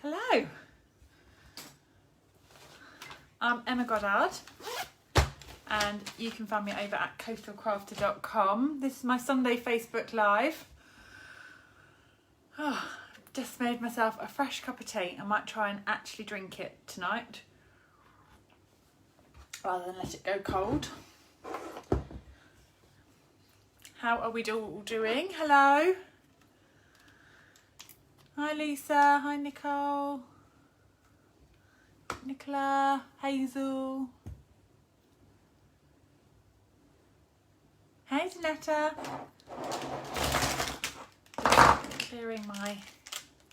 Hello, I'm Emma Goddard and you can find me over at coastalcrafter.com. This is my Sunday Facebook Live. Just made myself a fresh cup of tea. I might try and actually drink it tonight rather than let it go cold. How are we all doing? Hello. Hi Lisa, hi Nicole, Nicola, Hazel. Hey Janetta. Clearing my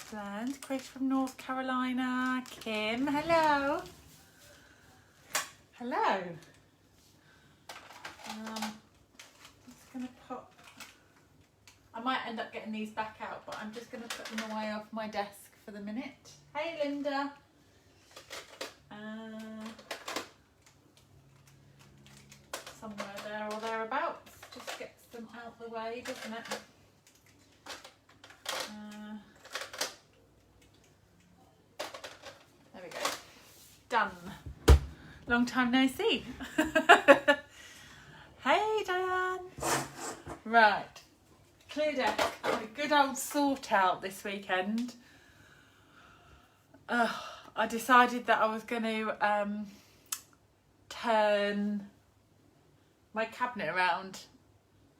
blend. Chris from North Carolina. Kim, hello. Hello. Just gonna pop. I might end up getting these back out, but I'm just gonna put them away off my desk for the minute. Hey Linda. Somewhere there or thereabouts. Just gets them out the way, doesn't it? There we go. Done. Long time no see. Hey Diane. Right. Clear deck. I had a good old sort out this weekend. I decided that I was going to turn my cabinet around.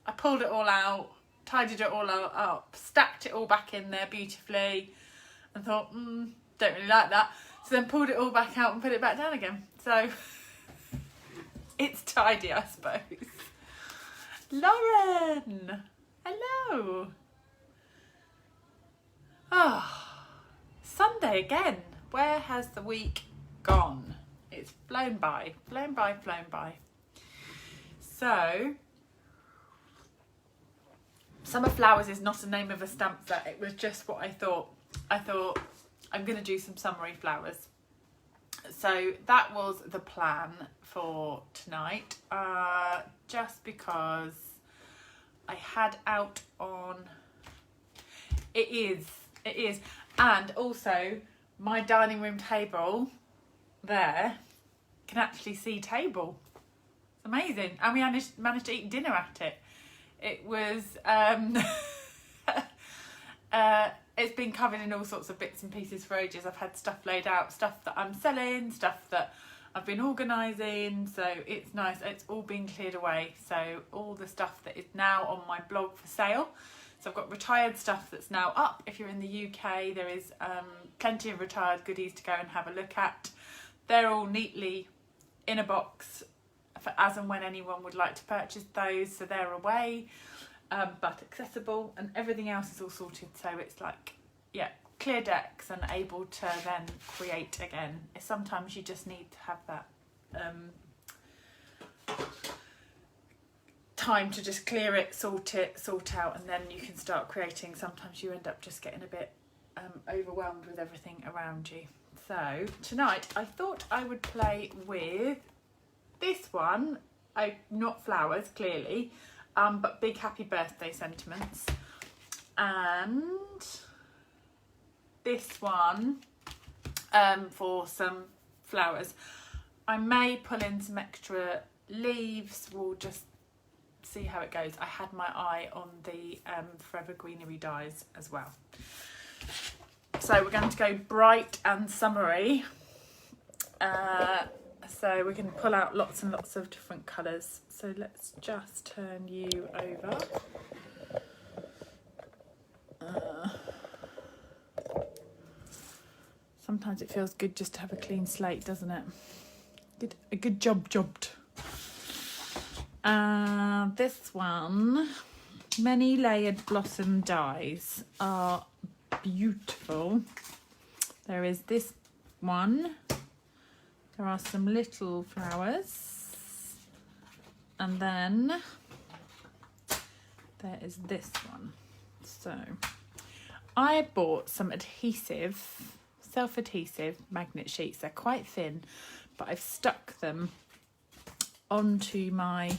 I pulled it all out, tidied it all up, stacked it all back in there beautifully, and thought, don't really like that. So then pulled it all back out and put it back down again. So it's tidy, I suppose. Lauren, hello. Sunday again. Where has the week gone? It's flown by, flown by, flown by. So, Summer Flowers is not a name of a stamp set. It was just what I thought. I thought I'm going to do some summery flowers. So that was the plan for tonight. Just because I had out on... It is. And also my dining room table there can actually see table. It's amazing. And we managed to eat dinner at it. It was it's been covered in all sorts of bits and pieces for ages. I've had stuff laid out, stuff that I'm selling, stuff that I've been organising, so it's nice. It's all been cleared away. So all the stuff that is now on my blog for sale. So I've got retired stuff that's now up. If you're in the UK, there is plenty of retired goodies to go and have a look at. They're all neatly in a box for as and when anyone would like to purchase those. So they're away, but accessible, and everything else is all sorted. So it's like, yeah, clear decks and able to then create again. Sometimes you just need to have that time to just clear it, sort out, and then you can start creating. Sometimes you end up just getting a bit overwhelmed with everything around you. So tonight I thought I would play with this one. Not flowers clearly, but big happy birthday sentiments, and this one for some flowers. I may pull in some extra leaves. We'll just see how it goes. I had my eye on the Forever Greenery dies as well. So we're going to go bright and summery. So we're going to pull out lots and lots of different colours. So let's just turn you over. Sometimes it feels good just to have a clean slate, doesn't it? A good jobbed. This one, many layered blossom dies are beautiful. There is this one. There are some little flowers, and then there is this one. So I bought some self-adhesive magnet sheets. They're quite thin, but I've stuck them onto my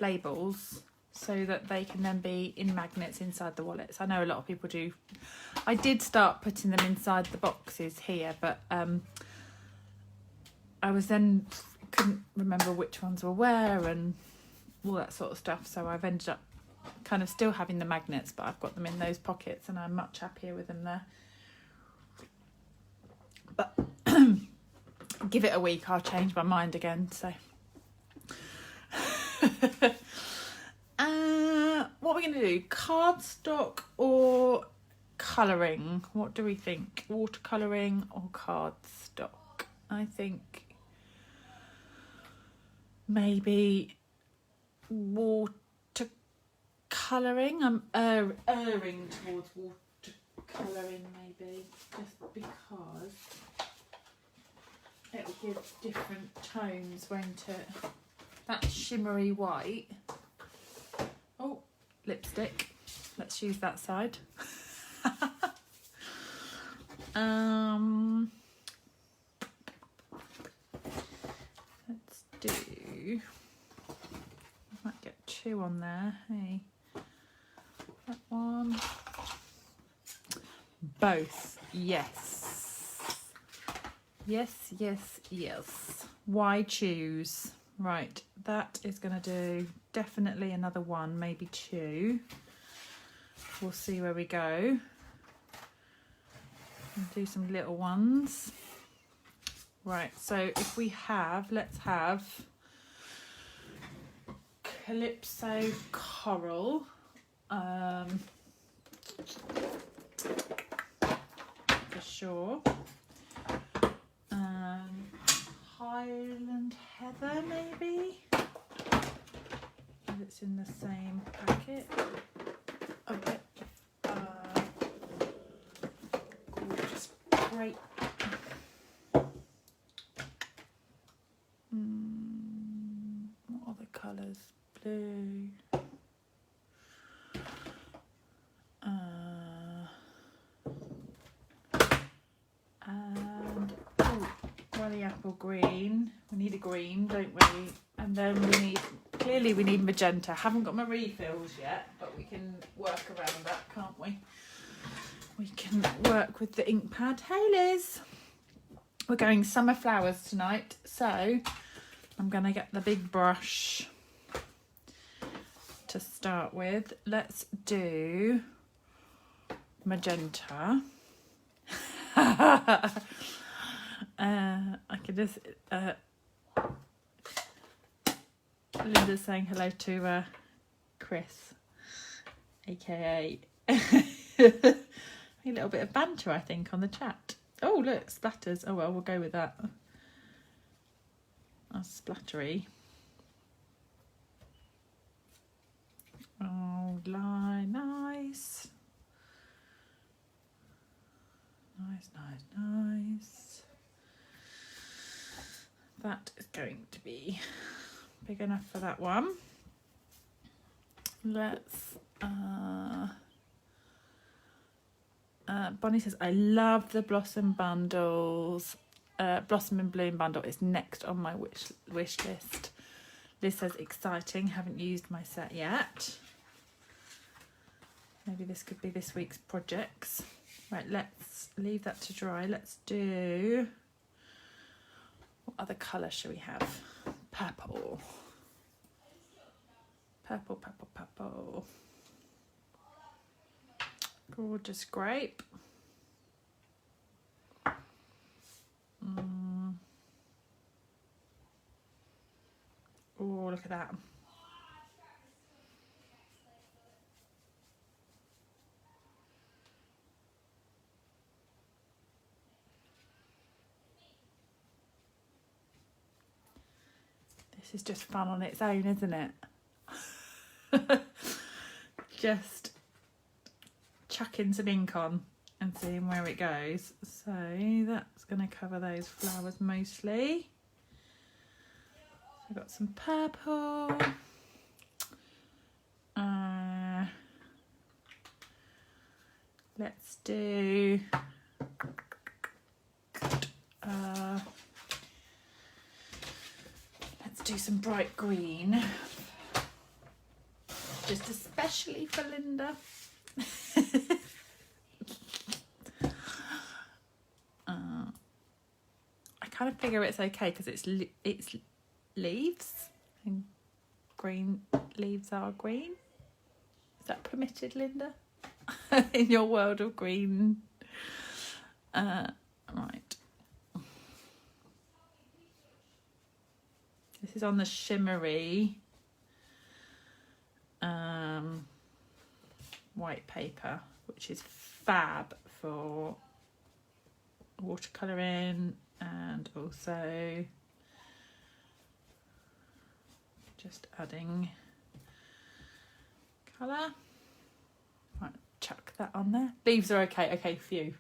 labels so that they can then be in magnets inside the wallets. I know a lot of people do I did start putting them inside the boxes here, but I was then couldn't remember which ones were where and all that sort of stuff, so I've ended up kind of still having the magnets, but I've got them in those pockets and I'm much happier with them there. But give it a week, I'll change my mind again. So what are we going to do? Cardstock or colouring? What do we think? Watercolouring or cardstock? I think maybe watercolouring. I'm erring towards watercolouring maybe, just because it will give different tones, won't it? That shimmery white. Oh, lipstick. Let's use that side. Let's do. I might get two on there. Hey, that one. Both. Yes. Yes, yes, yes. Why choose? Right, that is going to do definitely another one, maybe two. We'll see where we go. And do some little ones. Right, so if we have, let's have Calypso Coral. For sure. Highland Heather, maybe? If it's in the same packet. Okay. Gorgeous grape. What other colours? Blue. And Welly apple green. We need a green, don't we? And then we need, clearly we need magenta. Haven't got my refills yet, but we can work around that, can't we? We can work with the ink pad. Hey Liz! We're going summer flowers tonight, so I'm going to get the big brush to start with. Let's do magenta. I could just Linda's saying hello to Chris, aka a little bit of banter, I think, on the chat. Oh look, splatters. Oh well, we'll go with that. That's splattery. Oh, nice. Nice. That is going to be big enough for that one. Let's Bonnie says, I love the Blossom bundles. Blossom and Bloom bundle is next on my wish list. Liz says, exciting, haven't used my set yet. Maybe this could be this week's projects. Right, let's leave that to dry. Let's do, what other colour should we have? Purple. Purple. Gorgeous grape. Oh, look at that. This is just fun on its own, isn't it? Just chucking some ink on and seeing where it goes. So that's going to cover those flowers mostly. I've got some purple. Let's do some bright green, just especially for Linda. kind of figure it's okay because it's leaves, and green leaves are green. Is that permitted, Linda? In your world of green. Right. This is on the shimmery white paper, which is fab for watercolouring and also just adding colour. Right, chuck that on there. Leaves are okay for you.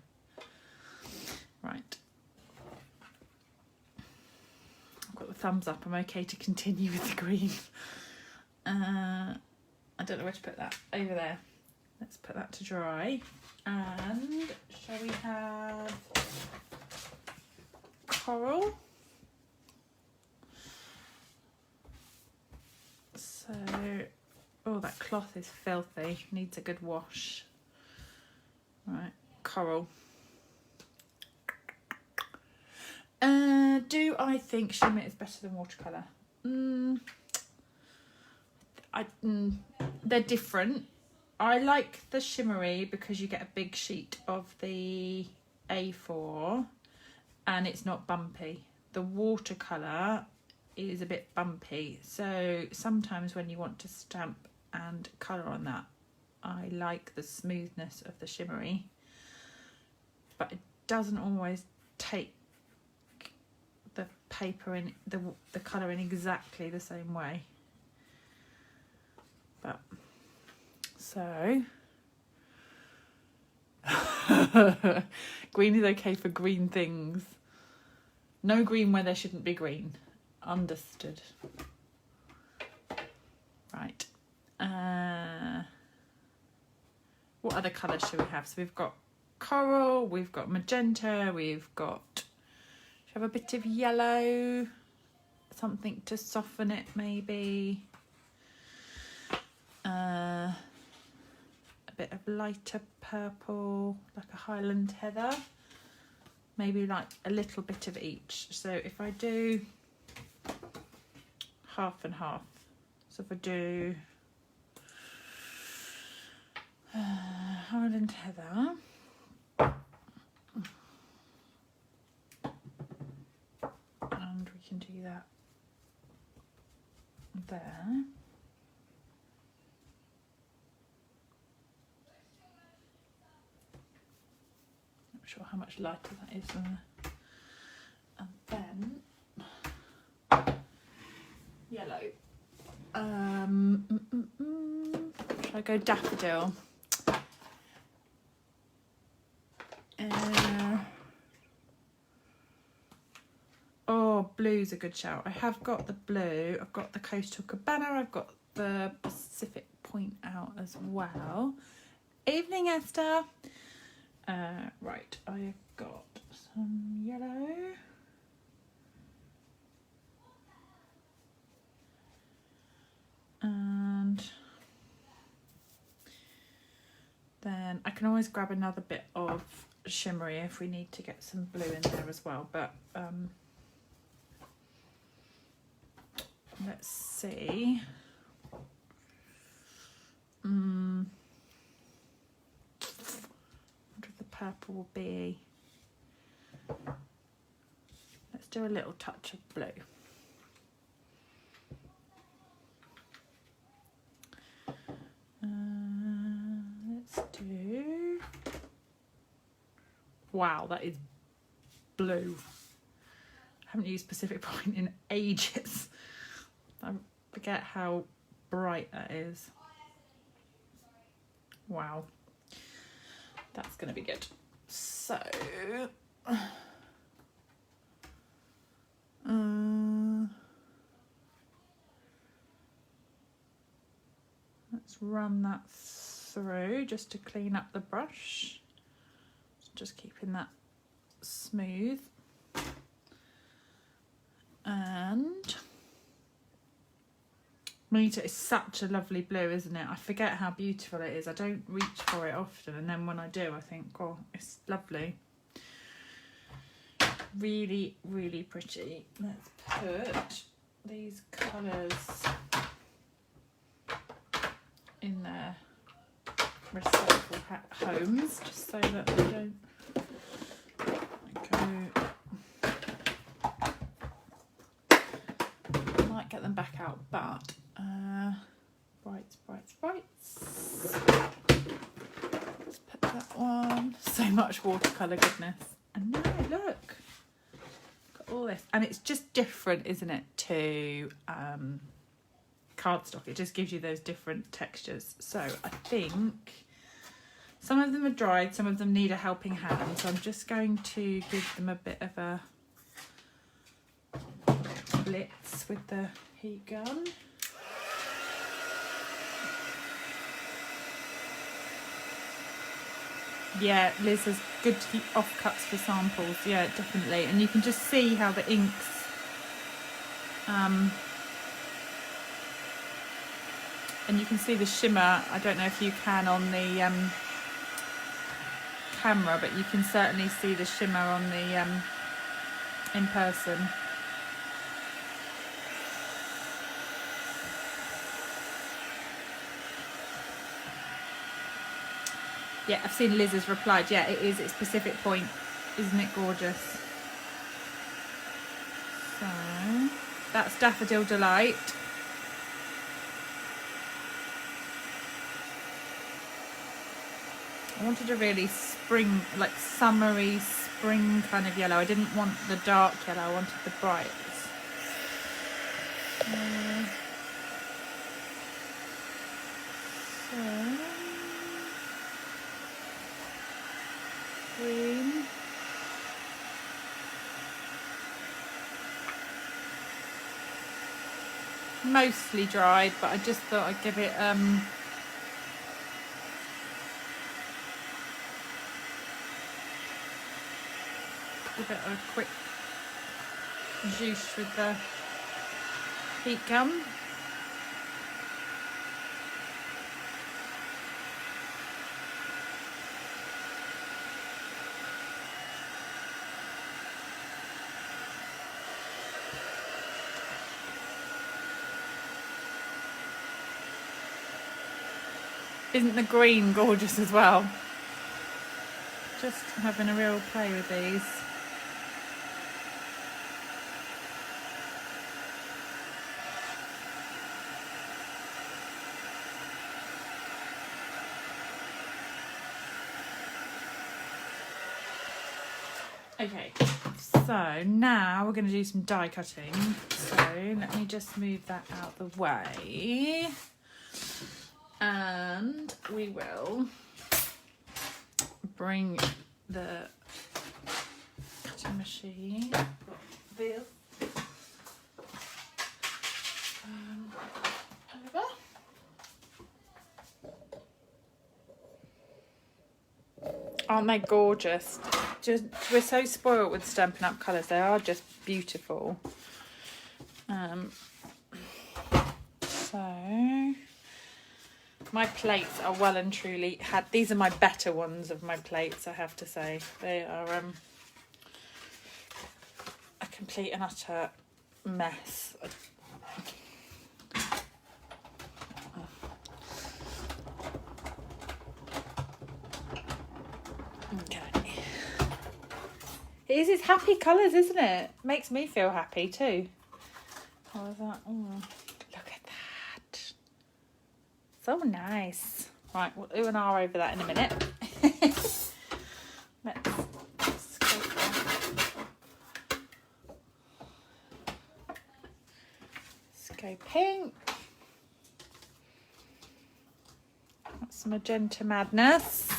Right. I've got the thumbs up. I'm okay to continue with the green. I don't know where to put that. Over there. Let's put that to dry. And shall we have coral? So, oh, that cloth is filthy. Needs a good wash. Right, coral. Do I think shimmer is better than watercolour? They're different. I like the shimmery because you get a big sheet of the A4 and it's not bumpy. The watercolour is a bit bumpy, so sometimes when you want to stamp and colour on that, I like the smoothness of the shimmery, but it doesn't always take the paper in the colour in exactly the same way. But so green is okay for green things. No green where there shouldn't be green. Understood. Right. What other colours should we have? So we've got coral, we've got magenta, we've got, should we have a bit of yellow? Something to soften it maybe. A bit of lighter purple, like a Highland heather. Maybe like a little bit of each. So if I do half and half, so if I do Highland heather, and we can do that there. Not sure how much lighter that is than and then yellow. Should I go daffodil? Oh, blue's a good shout. I have got the blue. I've got the Coastal Cabana. I've got the Pacific Point out as well. Evening, Esther. Right, I've got some yellow. And then I can always grab another bit of shimmery if we need to get some blue in there as well, but let's see. I wonder if the purple will be. Let's do a little touch of blue. Let's do. Wow, that is blue. I haven't used Pacific Point in ages. I forget how bright that is. Wow, that's going to be good. So, let's run that through just to clean up the brush. Just keeping that smooth. And Bonita is such a lovely blue, isn't it? I forget how beautiful it is. I don't reach for it often, and then when I do, I think, oh, it's lovely. really, really pretty. Let's put these colours in their respectful homes, just so that they don't go. Might get them back out, but brights. Let's put that one. So much watercolour goodness. And now look, got all this, and it's just different, isn't it, to cardstock? It just gives you those different textures. So I think some of them are dried, some of them need a helping hand. So I'm just going to give them a bit of a blitz with the heat gun. Yeah, Liz has good offcuts for samples. Yeah, definitely. And you can just see how the inks, and you can see the shimmer. I don't know if you can on the camera, but you can certainly see the shimmer on the in person. Yeah, I've seen Liz has replied. Yeah, it is. It's Pacific Point. Isn't it gorgeous? So, that's Daffodil Delight. I wanted a really spring, like summery spring kind of yellow. I didn't want the dark yellow. I wanted the brights. Green. Mostly dried, but I just thought I'd give it a quick juice with the heat gun. Isn't the green gorgeous as well? Just having a real play with these. Okay, so now we're going to do some die cutting. So let me just move that out the way. And we will bring the cutting machine over. Aren't they gorgeous? Just, we're so spoiled with Stampin' Up colours. They are just beautiful. So my plates are well and truly had. These are my better ones of my plates, I have to say. They are a complete and utter mess. Okay. It is happy colours, isn't it? Makes me feel happy too. How is that? Look at that. So nice. Right, we'll ooh and ah over that in a minute. Let's go pink. That's magenta madness.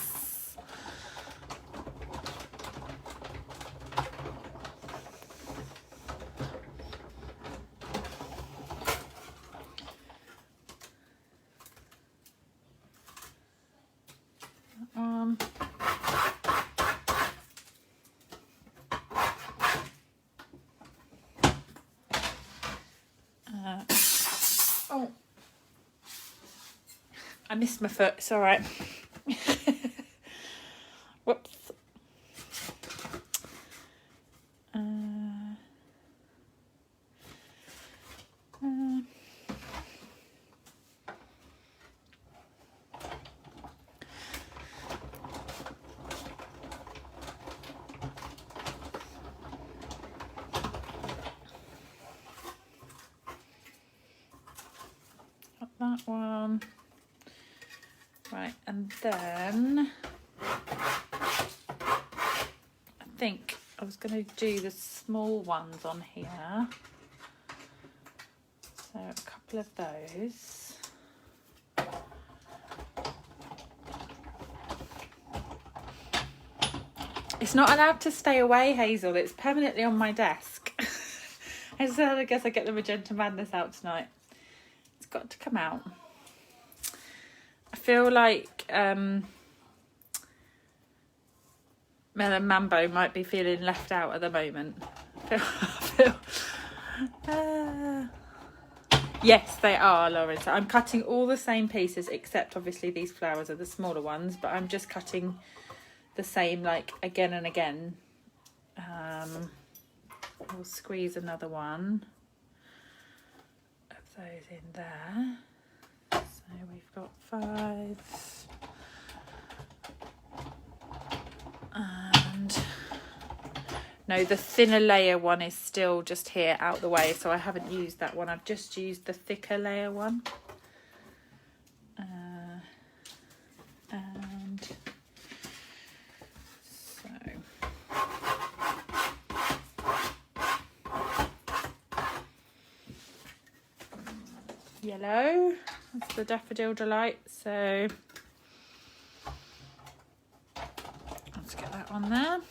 Oh, I missed my foot. It's all right. Whoops. that one. Right, and then I think I was going to do the small ones on here. So a couple of those. It's not allowed to stay away, Hazel. It's permanently on my desk. I guess I get the Magenta Madness out tonight. It's got to come out. I feel like Melon Mambo might be feeling left out at the moment. Yes, they are, Lauren. So I'm cutting all the same pieces, except obviously these flowers are the smaller ones, but I'm just cutting the same, like, again and again. We'll squeeze another one of those in there. So we've got 5. And no, the thinner layer one is still just here out the way, so I haven't used that one. I've just used the thicker layer one. And so yellow, that's the Daffodil Delight, so let's get that on there.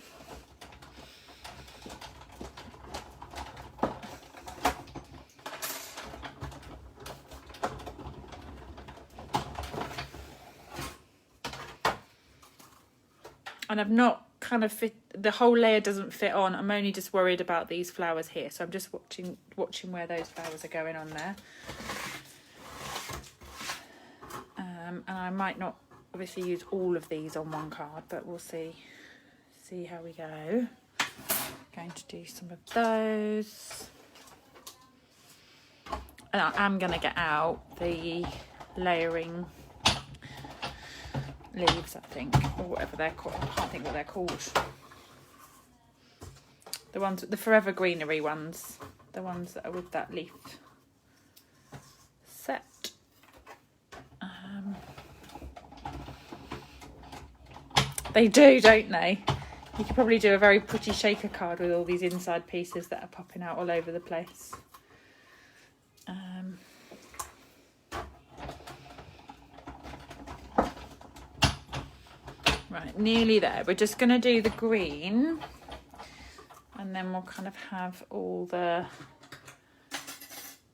And I've not kind of fit, the whole layer doesn't fit on. I'm only just worried about these flowers here, so I'm just watching where those flowers are going on there. And I might not obviously use all of these on one card, but we'll see how we go. Going to do some of those, and I am going to get out the layering leaves, I think, or whatever they're called. I can't think what they're called. The ones, the Forever Greenery ones, the ones that are with that leaf set. They do, don't they? You could probably do a very pretty shaker card with all these inside pieces that are popping out all over the place. Right, nearly there. We're just going to do the green, and then we'll kind of have all the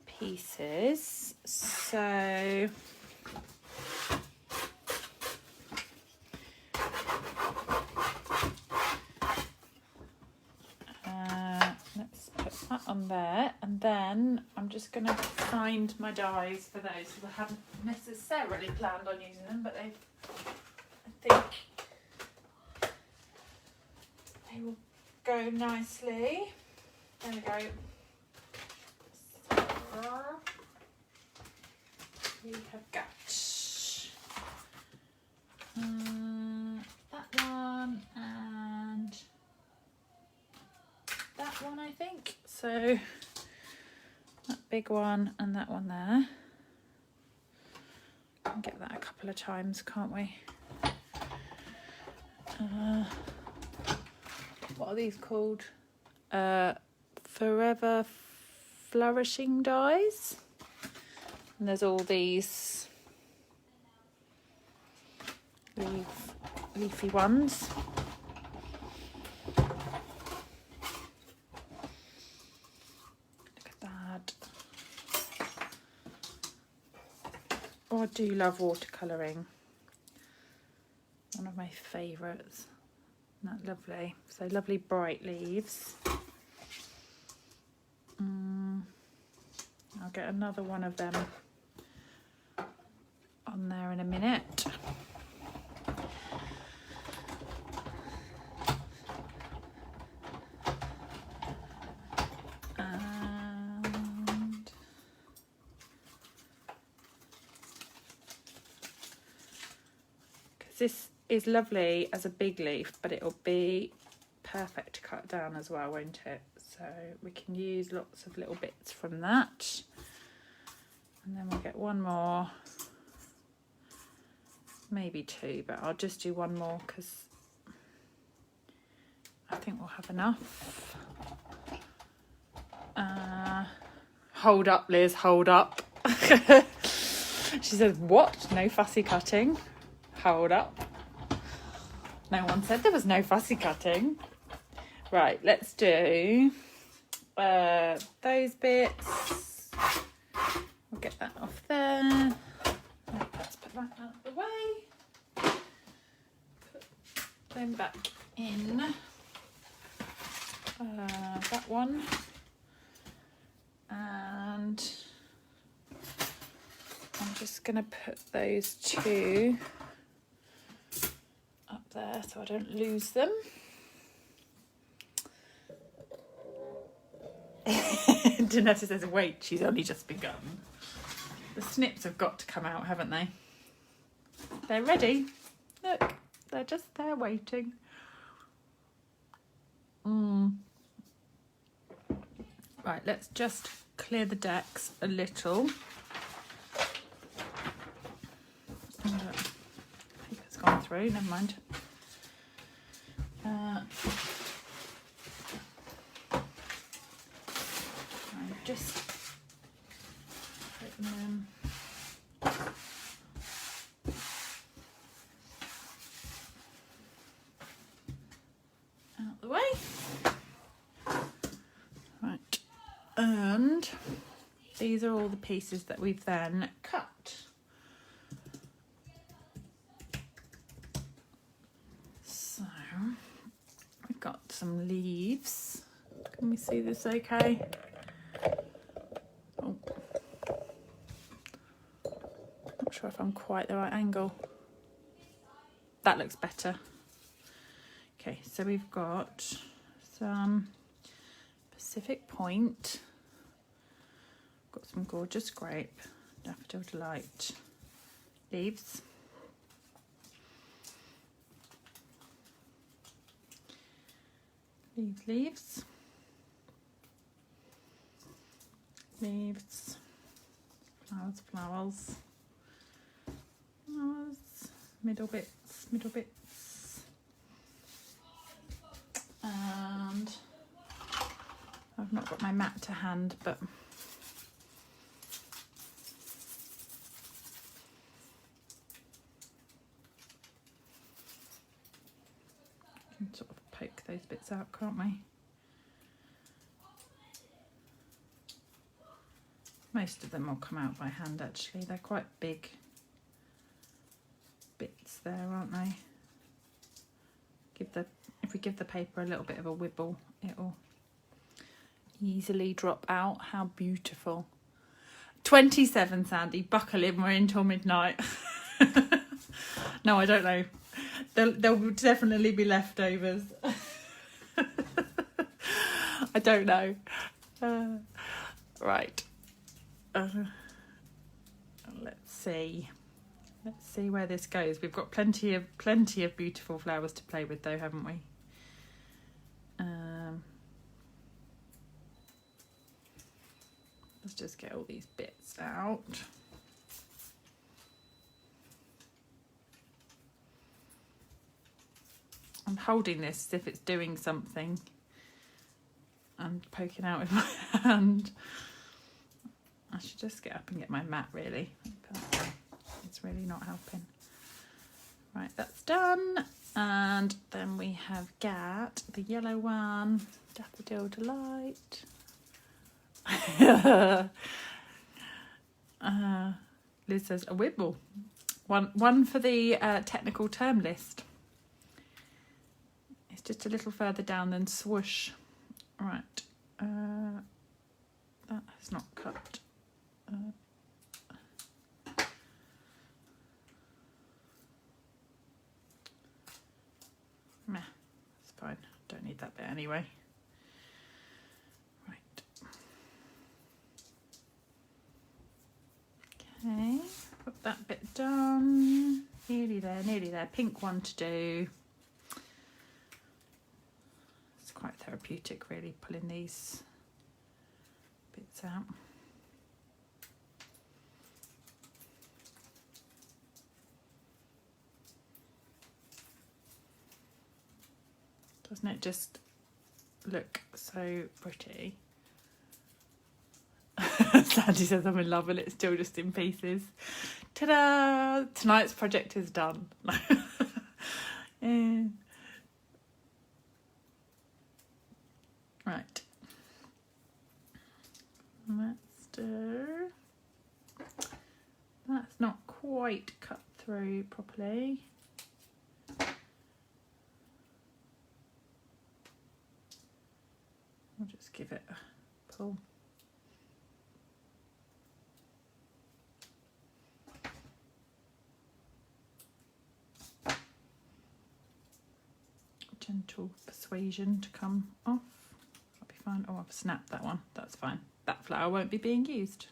pieces. So let's put that on there, and then I'm just going to find my dies for those, because I haven't necessarily planned on using them, but I think they will go nicely. There we go. So we have got that one and that one, I think. So that big one and that one there. We can get that a couple of times, can't we? What are these called? Forever Flourishing dies. And there's all these leafy ones. Look at that. Oh, I do love watercolouring. One of my favourites. Isn't that lovely? So lovely bright leaves. I'll get another one of them on there in a minute. And because this is lovely as a big leaf, but it'll be perfect to cut down as well, won't it? So we can use lots of little bits from that. And then we'll get one more, maybe two, but I'll just do one more because I think we'll have enough. Hold up, Liz, hold up. She says, what? No fussy cutting? Hold up. No one said there was no fussy cutting. Right, let's do those bits. We'll get that off there. Let's put that out of the way. Put them back in. That one. And I'm just going to put those two up there so I don't lose them. Danetta says, wait, she's only just begun. The snips have got to come out, haven't they? They're ready. Look, they're just there waiting. Right, let's just clear the decks a little. Paper's gone through, never mind. I'm just putting them out the way. Right, and these are all the pieces that we've then cut. So we've got some leaves. Can we see this okay? Oh. Not sure if I'm quite the right angle. That looks better. Okay, so we've got some Pacific Point. Got some gorgeous grape, Daffodil Delight leaves. Leaves. Leaves. Flowers, flowers. Flowers. Middle bits, middle bits. And I've not got my mat to hand, but we can sort of poke those bits out, can't we? Most of them will come out by hand actually. They're quite big bits there, aren't they? If we give the paper a little bit of a wibble, it'll easily drop out. How beautiful. 27, Sandy. Buckle in, we're in till midnight. No, I don't know. There will definitely be leftovers. I don't know. Right. Let's see. Let's see where this goes. We've got plenty of beautiful flowers to play with, though, haven't we? Let's just get all these bits out. I'm holding this as if it's doing something and poking out with my hand. I should just get up and get my mat, really. But it's really not helping. Right, that's done. And then we have got the yellow one, Daffodil Delight. Liz says a wibble. One for the technical term list. It's just a little further down than swoosh. Right. That has not cut. Meh, it's fine. Don't need that bit anyway. Right. Okay, put that bit done. Nearly there, nearly there. Pink one to do. It's quite therapeutic, really, pulling these bits out. Doesn't it just look so pretty? Sandy says I'm in love and it's still just in pieces. Ta-da! Tonight's project is done. Yeah. Right. Let's do... That's not quite cut through properly. I'll just give it a pull. Gentle persuasion to come off. That'll be fine. Oh, I've snapped that one. That's fine. That flower won't be being used.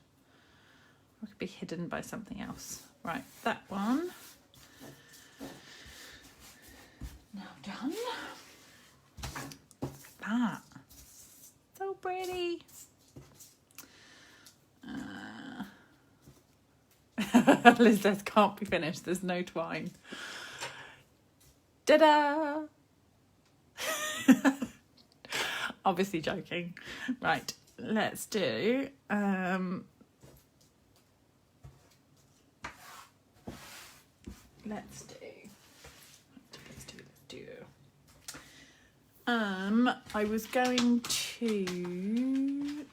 Or it could be hidden by something else. Right, that one. Now done. That. So pretty. Liz says can't be finished. There's no twine. Ta-da! Obviously joking. Right, let's do let's do I was going to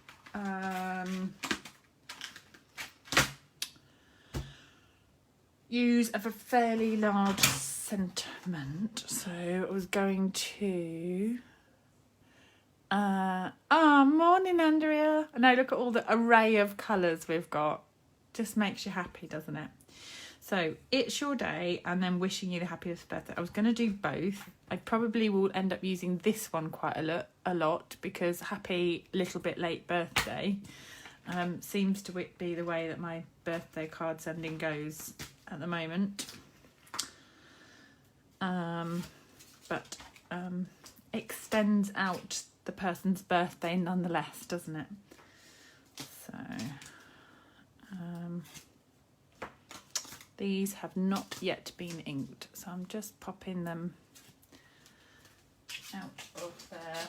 use a fairly large sentiment, so I was going to morning Andrea. And now look at all the array of colours we've got. Just makes you happy, doesn't it? So it's your day and then wishing you the happiest birthday. I was going to do both. I probably will end up using this one quite a lot because happy little bit late birthday seems to be the way that my birthday card sending goes at the moment. But extends out the person's birthday nonetheless, doesn't it? So these have not yet been inked, so I'm just popping them out of their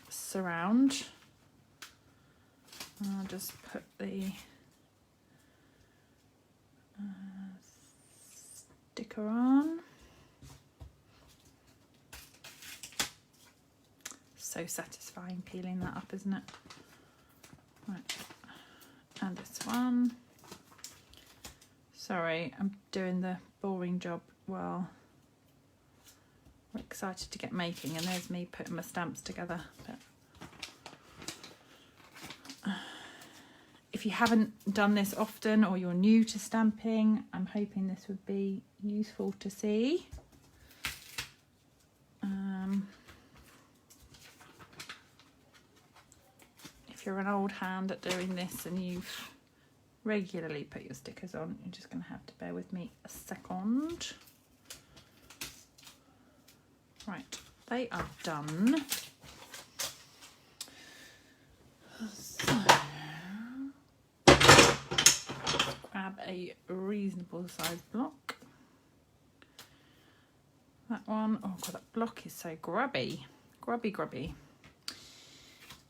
surround. I'll just put the sticker on. So satisfying peeling that up, isn't it? Right, and this one. Sorry, I'm doing the boring job while we're excited to get making, and there's me putting my stamps together. But if you haven't done this often or you're new to stamping, I'm hoping this would be useful to see. If you're an old hand at doing this and you've regularly put your stickers on, you're just going to have to bear with me a second. Right, they are done. So, grab a reasonable size block. That one, oh god, that block is so grubby. Grubby.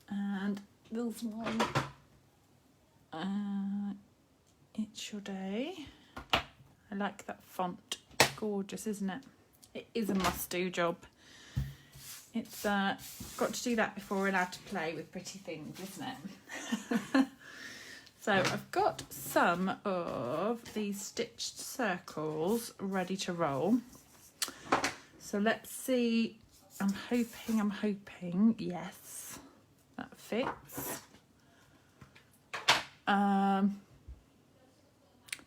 And this one, it's your day. I like that font. Gorgeous, isn't it? It is a must-do job. It's got to do that before we're allowed to play with pretty things, isn't it? So I've got some of these stitched circles ready to roll. So let's see. I'm hoping, yes, that fits.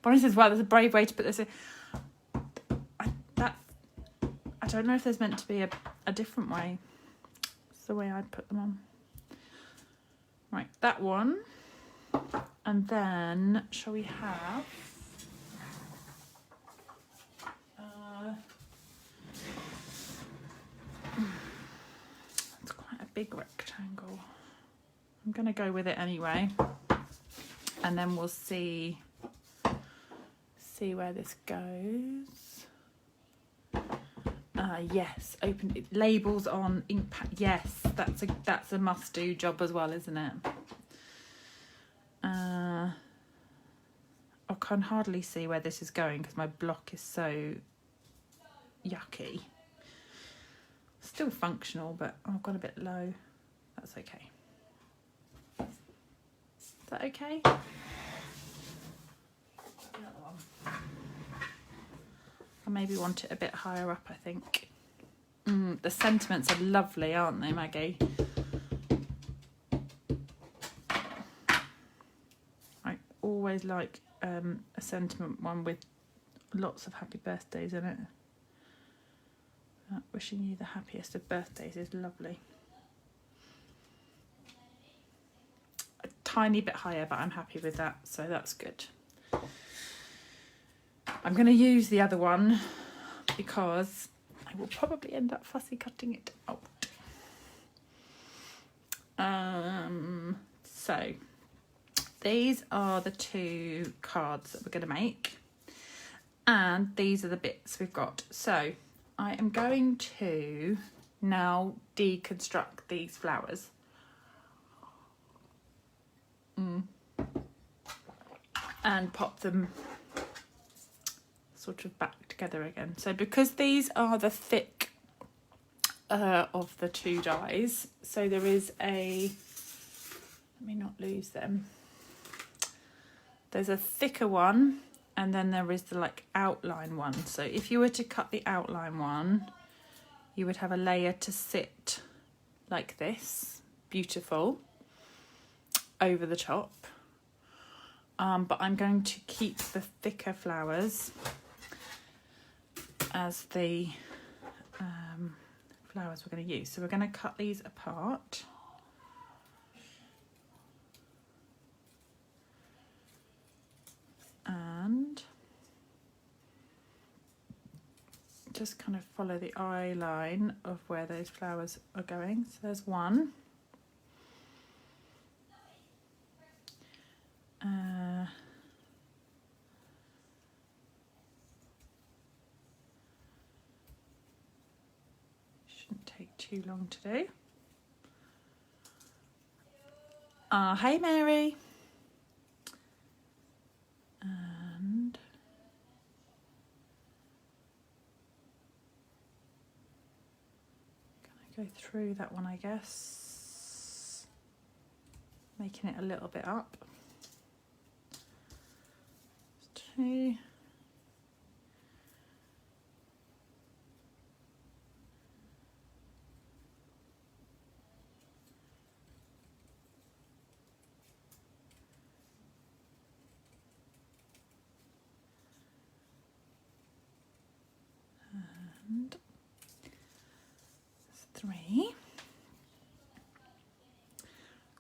Bonnie says, wow, that's a brave way to put this in. I don't know if there's meant to be a different way. It's the way I'd put them on. Right, that one. And then, shall we have... it's quite a big rectangle. I'm going to go with it anyway. And then we'll see see where this goes. Yes, open it, labels on ink pad. Yes, that's a must-do job as well, isn't it? I can hardly see where this is going because my block is so yucky. Still functional, but I've got a bit low. That's okay. Is that okay? Another one. I maybe want it a bit higher up, I think. The sentiments are lovely, aren't they, Maggie? I always like a sentiment one with lots of happy birthdays in it. Wishing you the happiest of birthdays is lovely. A tiny bit higher, but I'm happy with that, so that's good. I'm going to use the other one because I will probably end up fussy cutting it out. So these are the 2 cards that we're going to make, and these are the bits we've got. So I am going to now deconstruct these flowers. And pop them sort of back together again. So because these are the thick of the 2 dies, so there is a, let me not lose them. There's a thicker one, and then there is the like outline one. So if you were to cut the outline one, you would have a layer to sit like this, beautiful, over the top. But I'm going to keep the thicker flowers as the flowers we're going to use. So we're going to cut these apart. And just kind of follow the eye line of where those flowers are going. So there's one. Shouldn't take too long to do. Hey Mary. And can I go through that one, I guess? Making it a little bit up. 2. And 3.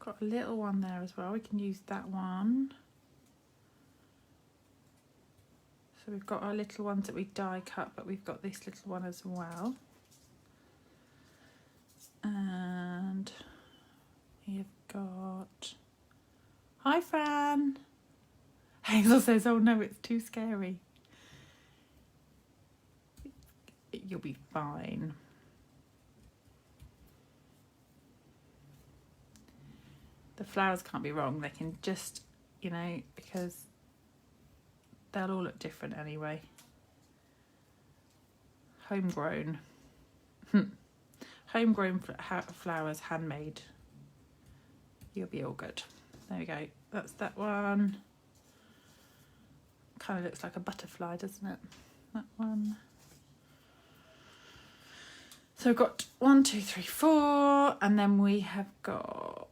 Got a little one there as well. We can use that one. So we've got our little ones that we die cut, but we've got this little one as well. And we've got, hi Fran. Hazel says, oh no, it's too scary. You'll be fine. The flowers can't be wrong. They can just, you know, because they'll all look different anyway. Homegrown. Homegrown flowers, handmade. You'll be all good. There we go. That's that one. Kind of looks like a butterfly, doesn't it? That one. So we've got 1, 2, 3, 4, and then we have got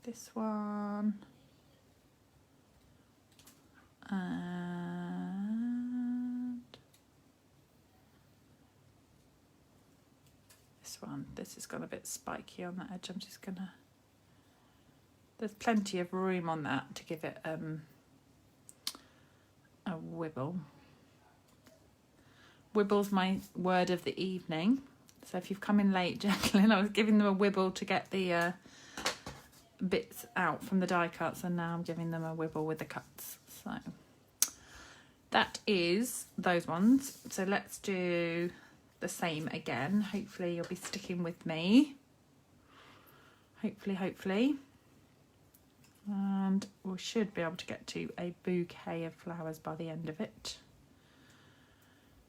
this one. And this one. This has got a bit spiky on that edge. I'm just gonna, there's plenty of room on that to give it a wibble. Wibble's my word of the evening. So if you've come in late, Jacqueline, I was giving them a wibble to get the bits out from the die cuts, and now I'm giving them a wibble with the cuts. So that is those ones. So let's do the same again. Hopefully you'll be sticking with me. Hopefully. And we should be able to get to a bouquet of flowers by the end of it.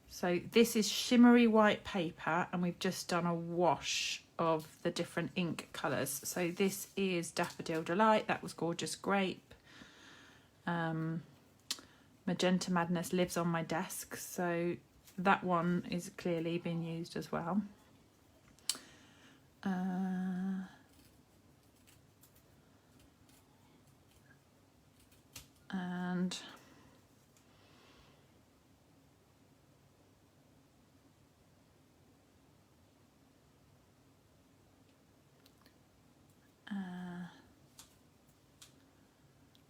So this is shimmery white paper, and we've just done a wash of the different ink colours. So this is Daffodil Delight, that was Gorgeous Grape. Magenta Madness lives on my desk, so that one is clearly being used as well. And I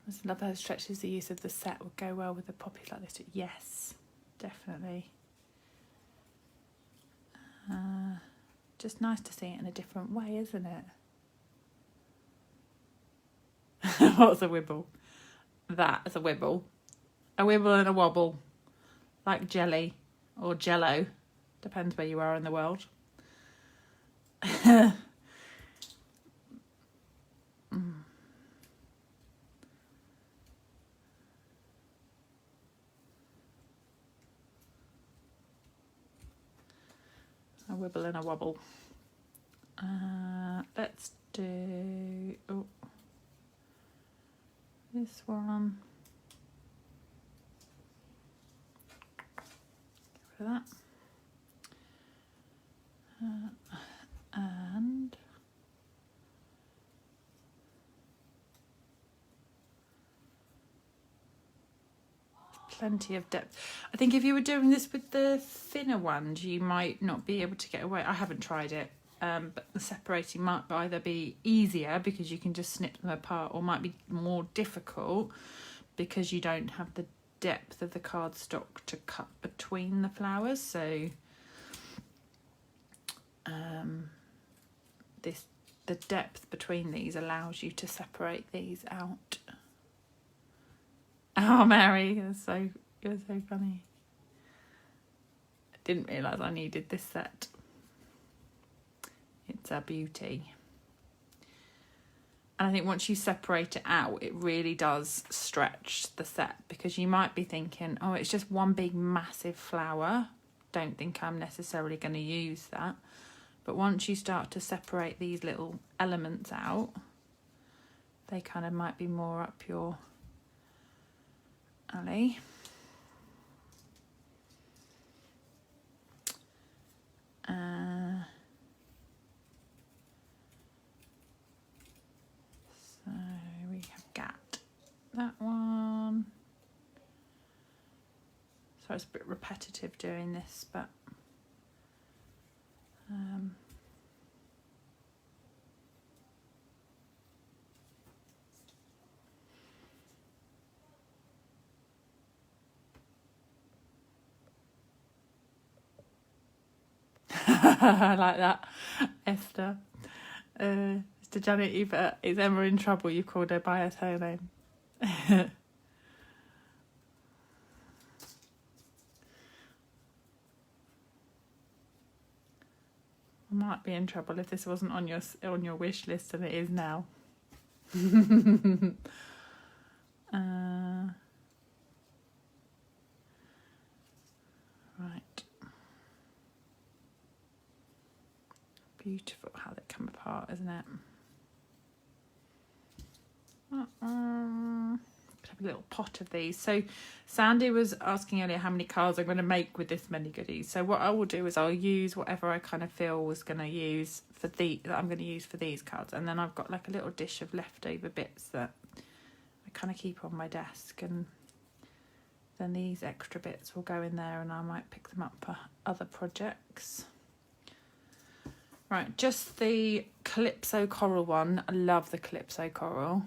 just love those stretches. The use of the set would go well with a poppy like this. Yes, definitely. Just nice to see it in a different way, isn't it? What's a wibble? That is a wibble. A wibble and a wobble. Like jelly or jello. Depends where you are in the world. A wibble and a wobble. Let's do this one. Get rid of that. And plenty of depth. I think if you were doing this with the thinner ones, you might not be able to get away. I haven't tried it, but the separating might either be easier because you can just snip them apart, or might be more difficult because you don't have the depth of the cardstock to cut between the flowers. So the depth between these allows you to separate these out. Oh, Mary, you're so funny. I didn't realise I needed this set. It's a beauty. And I think once you separate it out, it really does stretch the set, because you might be thinking, oh, it's just one big massive flower. Don't think I'm necessarily going to use that. But once you start to separate these little elements out, they kind of might be more up your alley. So we have got that one. So it's a bit repetitive doing this, but I like that, Esther. Mr. Janet, is Emma in trouble? You called her by her surname. I might be in trouble if this wasn't on your wish list, and it is now. Right. Beautiful how they come apart, isn't it? Have a little pot of these. So Sandy was asking earlier how many cards I'm going to make with this many goodies. So what I will do is I'll use whatever I kind of feel was going to use for that I'm going to use for these cards, and then I've got like a little dish of leftover bits that I kind of keep on my desk, and then these extra bits will go in there, and I might pick them up for other projects. Right, just the Calypso Coral one. I love the Calypso Coral.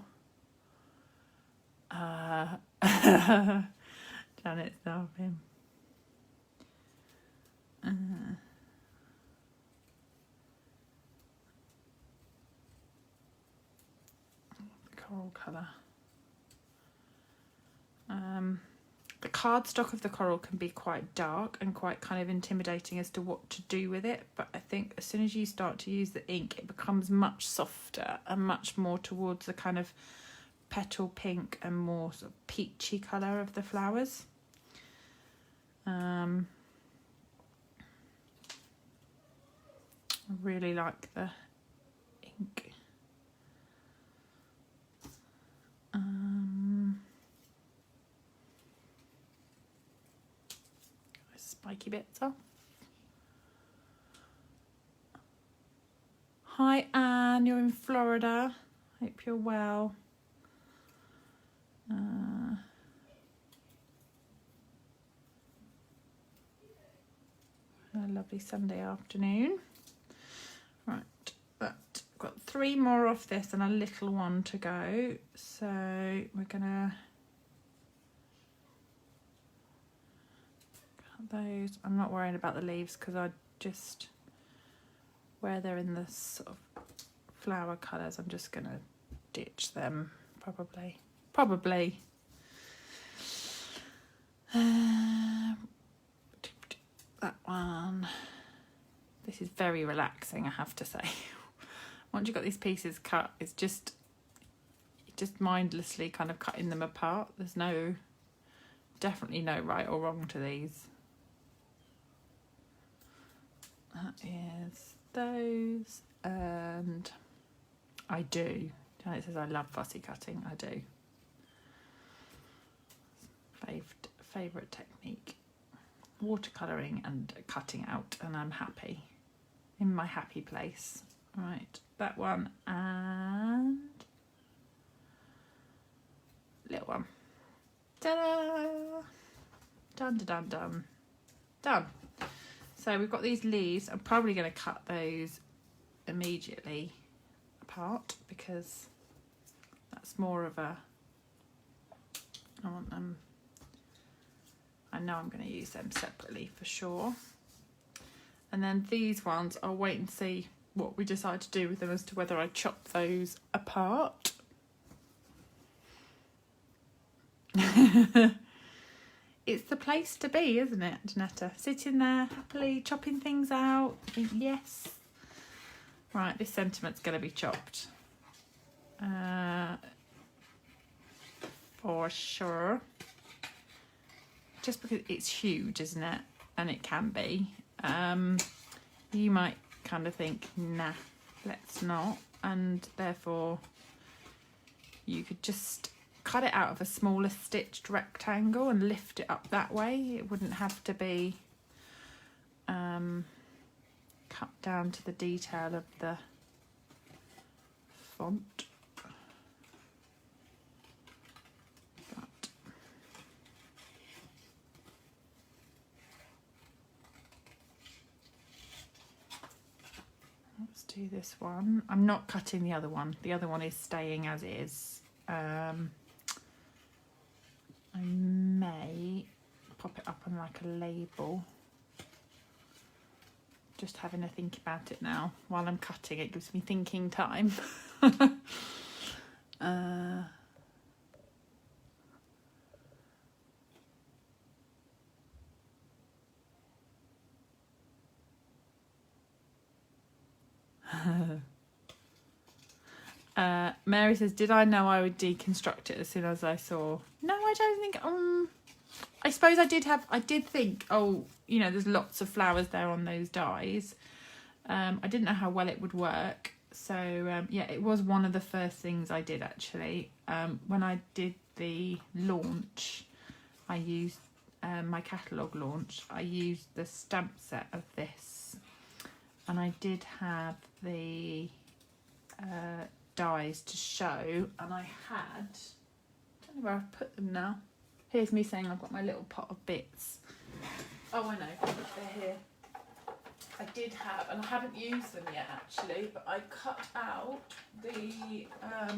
Janet's laughing. The coral colour. The cardstock of the coral can be quite dark and quite kind of intimidating as to what to do with it, but I think as soon as you start to use the ink, it becomes much softer and much more towards the kind of petal pink and more sort of peachy colour of the flowers. I really like the ink. Spiky bits off. Hi Anne, you're in Florida. Hope you're well. A lovely Sunday afternoon. Right, but I've got 3 more off this and a little one to go. So we're gonna cut those. I'm not worrying about the leaves because I just, where they're in the sort of flower colours, I'm just gonna ditch them probably. That one. This is very relaxing, I have to say. Once you've got these pieces cut, it's just mindlessly kind of cutting them apart. There's definitely no right or wrong to these. That is those, and I do. It says I love fussy cutting. I do. Favourite technique. Watercolouring and cutting out, and I'm happy. In my happy place. Right, that one and little one. Ta-da! Done. So we've got these leaves. I'm probably going to cut those immediately apart because that's more of a, I want them, I know I'm going to use them separately for sure. And then these ones, I'll wait and see what we decide to do with them as to whether I chop those apart. It's the place to be, isn't it, Janetta? Sitting there happily chopping things out. Think, yes. Right, this sentiment's going to be chopped. For sure. Just because it's huge, isn't it? And it can be. You might kind of think, nah, let's not. And therefore, you could just cut it out of a smaller stitched rectangle and lift it up that way. It wouldn't have to be cut down to the detail of the font. But let's do this one. I'm not cutting the other one. The other one is staying as is. I may pop it up on like a label. Just having a think about it now. While I'm cutting, it gives me thinking time. Mary says, did I know I would deconstruct it as soon as I saw? No, I don't think, I suppose I did think, oh, you know, there's lots of flowers there on those dies. I didn't know how well it would work. So, yeah, it was one of the first things I did, actually. When I did the launch, I used, my catalogue launch, I used the stamp set of this. And I did have the dies to show, and I had, I don't know where I've put them now. Here's me saying I've got my little pot of bits. Oh, I know, they're here. I did have, and I haven't used them yet actually, but I cut out the, I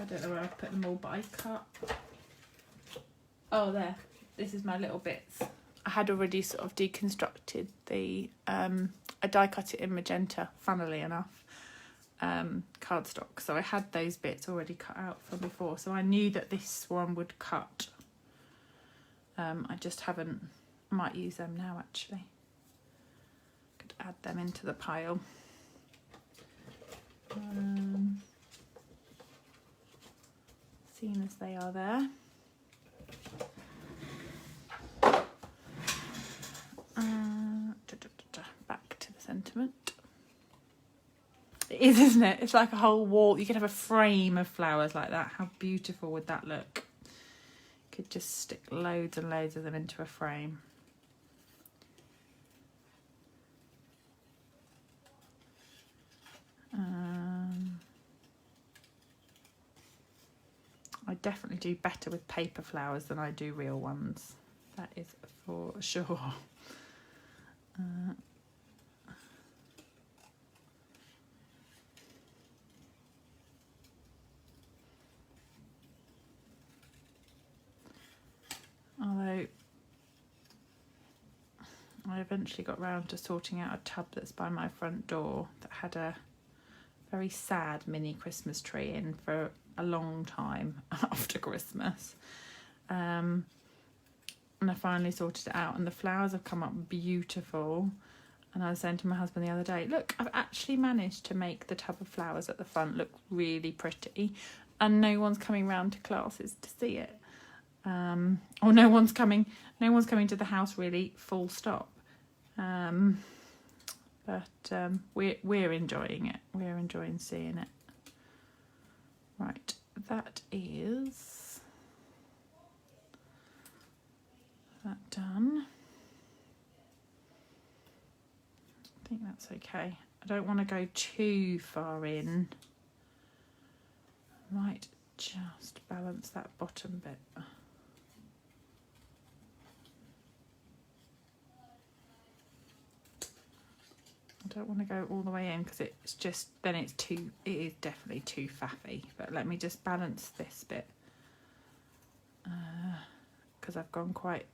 don't know where I've put them all, but I cut, oh there, this is my little bits. I had already sort of deconstructed the, I die cut it in magenta, funnily enough, cardstock, so I had those bits already cut out from before, so I knew that this one would cut. I just haven't. I might use them now actually. Could add them into the pile. Seeing as they are there. Back to the sentiment. It is, isn't it? It's like a whole wall. You could have a frame of flowers like that. How beautiful would that look? Could just stick loads and loads of them into a frame. I definitely do better with paper flowers than I do real ones. That is for sure. Although I eventually got round to sorting out a tub that's by my front door that had a very sad mini Christmas tree in for a long time after Christmas. And I finally sorted it out and the flowers have come up beautiful. And I was saying to my husband the other day, look, I've actually managed to make the tub of flowers at the front look really pretty, and no one's coming round to classes to see it. Or no one's coming to the house really, full stop. But we're enjoying it. We're enjoying seeing it. Right, that is that done. I think that's okay. I don't want to go too far in. Might just balance that bottom bit. I don't want to go all the way in because it's just, then it is definitely too faffy. But let me just balance this bit because I've gone quite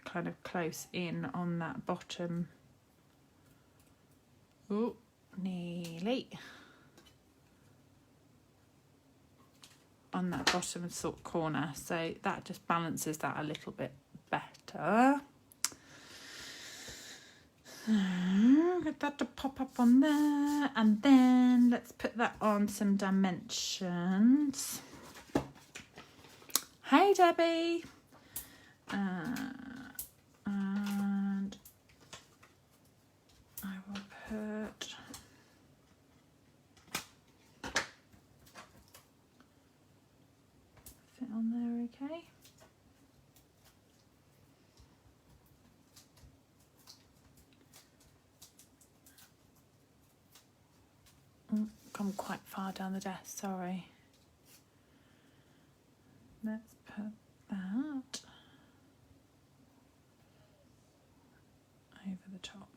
kind of close in on that bottom. Oh, nearly. On that bottom sort of corner, so that just balances that a little bit better. Get that to pop up on there, and then let's put that on some dimensions. Hey Debbie, and I will put fit on there, okay. Gone quite far down the desk, sorry. Let's put that over the top.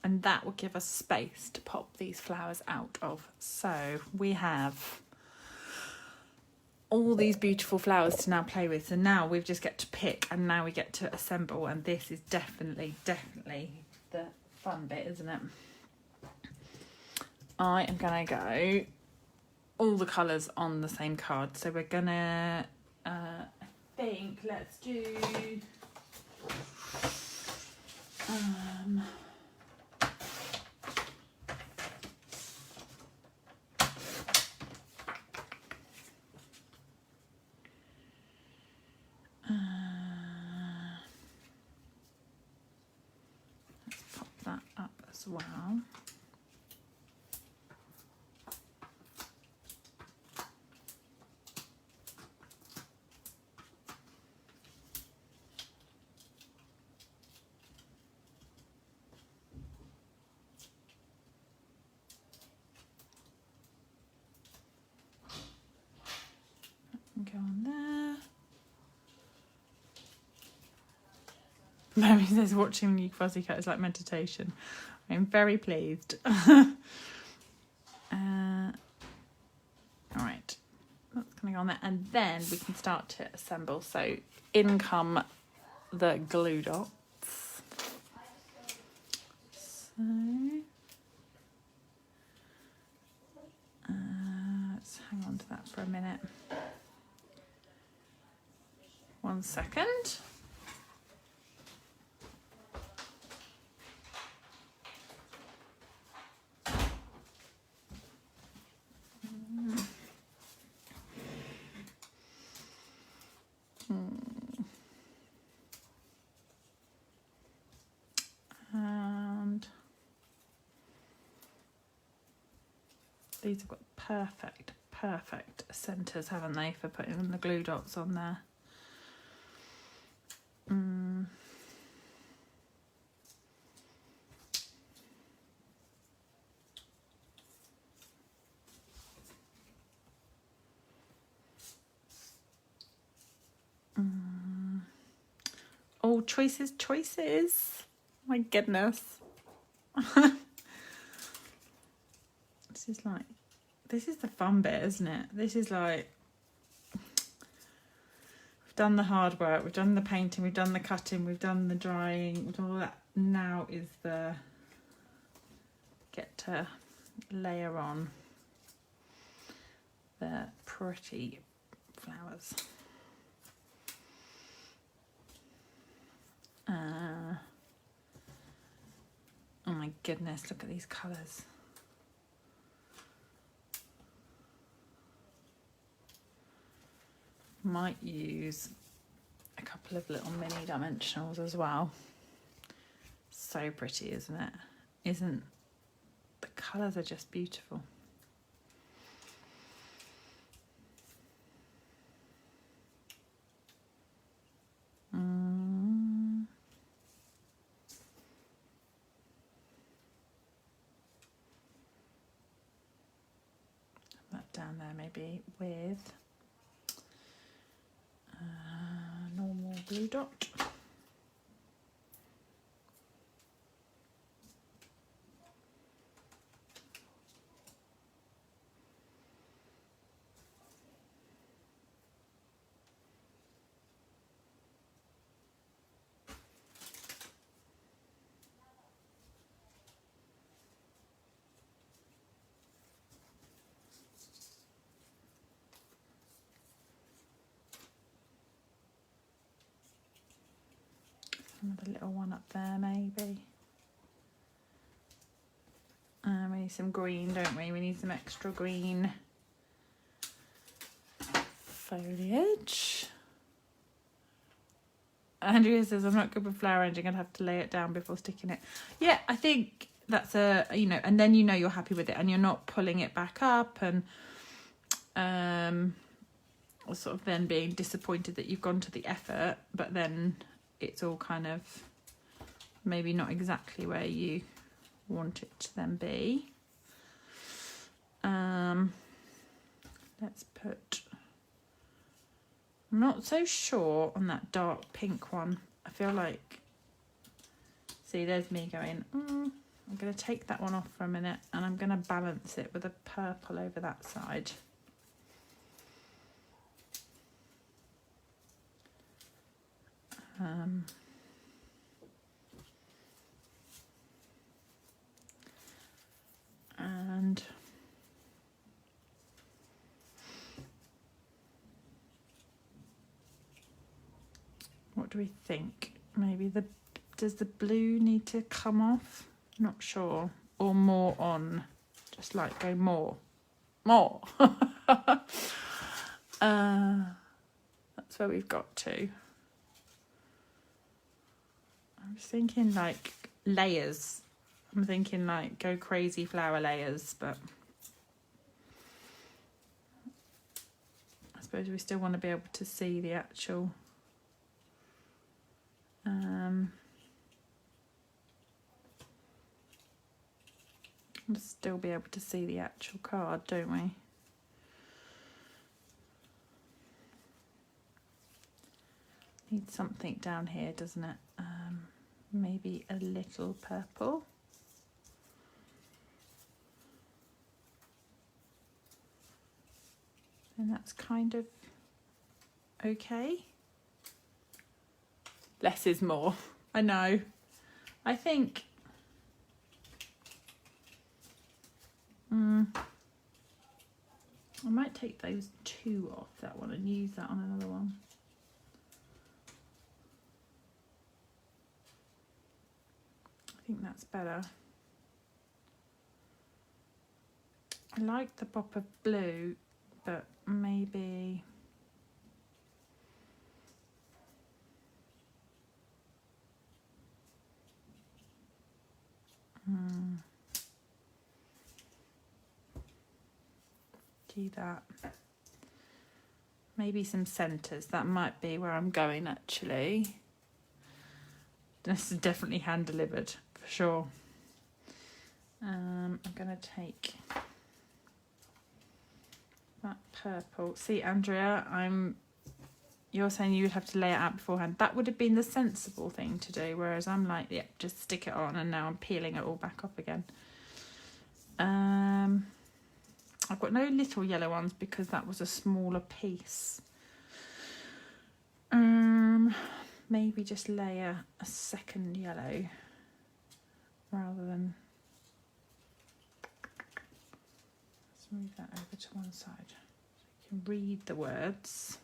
And that will give us space to pop these flowers out of. So we have all these beautiful flowers to now play with. So now we just get to pick and now we get to assemble. And this is definitely the fun bit, isn't it? I am going to go all the colours on the same card. So we're going to, I think, let's do... let's pop that up as well. Go on there. Mary says watching you fuzzy cut is like meditation. I'm very pleased. Alright, that's going to go on there, and then we can start to assemble. So in come the glue dots. hang on to that for a minute. 1 second. And these have got perfect centres, haven't they, for putting the glue dots on there. Oh, choices. My goodness. This is the fun bit, isn't it? This is like, we've done the hard work, we've done the painting, we've done the cutting, we've done the drying, we've done all that. Now is the get to layer on the pretty flowers. Oh my goodness, look at these colours. Might use a couple of little mini dimensionals as well. So pretty, isn't it? The colours are just beautiful. That down there maybe with normal blue dot. Another little one up there maybe. We need some green, don't we? We need some extra green foliage. Andrea says, I'm not good with flower arranging, I'd have to lay it down before sticking it. Yeah, I think that's and then you're happy with it and you're not pulling it back up and sort of then being disappointed that you've gone to the effort, but then it's all kind of maybe not exactly where you want it to then be. Let's put, I'm not so sure on that dark pink one. I feel like, see, there's me going, I'm going to take that one off for a minute and I'm going to balance it with a purple over that side. And what do we think? Maybe does the blue need to come off? Not sure. Or more on. Just like go more. That's where we've got to. I was thinking like layers. I'm thinking like go crazy flower layers, but I suppose we still want to be able to see the actual we'll still be able to see the actual card, don't we? Need something down here, doesn't it? Maybe a little purple. And that's kind of okay. Less is more. I know. I think I might take those two off that one and use that on another one. I think that's better. I like the pop of blue, but maybe do that. Maybe some centres. That might be where I'm going actually. This is definitely hand delivered for sure. I'm gonna take that purple. See, Andrea, you're saying you would have to lay it out beforehand. That would have been the sensible thing to do, whereas I'm like, yeah, just stick it on, and now I'm peeling it all back off again. I've got no little yellow ones because that was a smaller piece. Maybe just layer a second yellow rather than. Let's move that over to one side so you can read the words.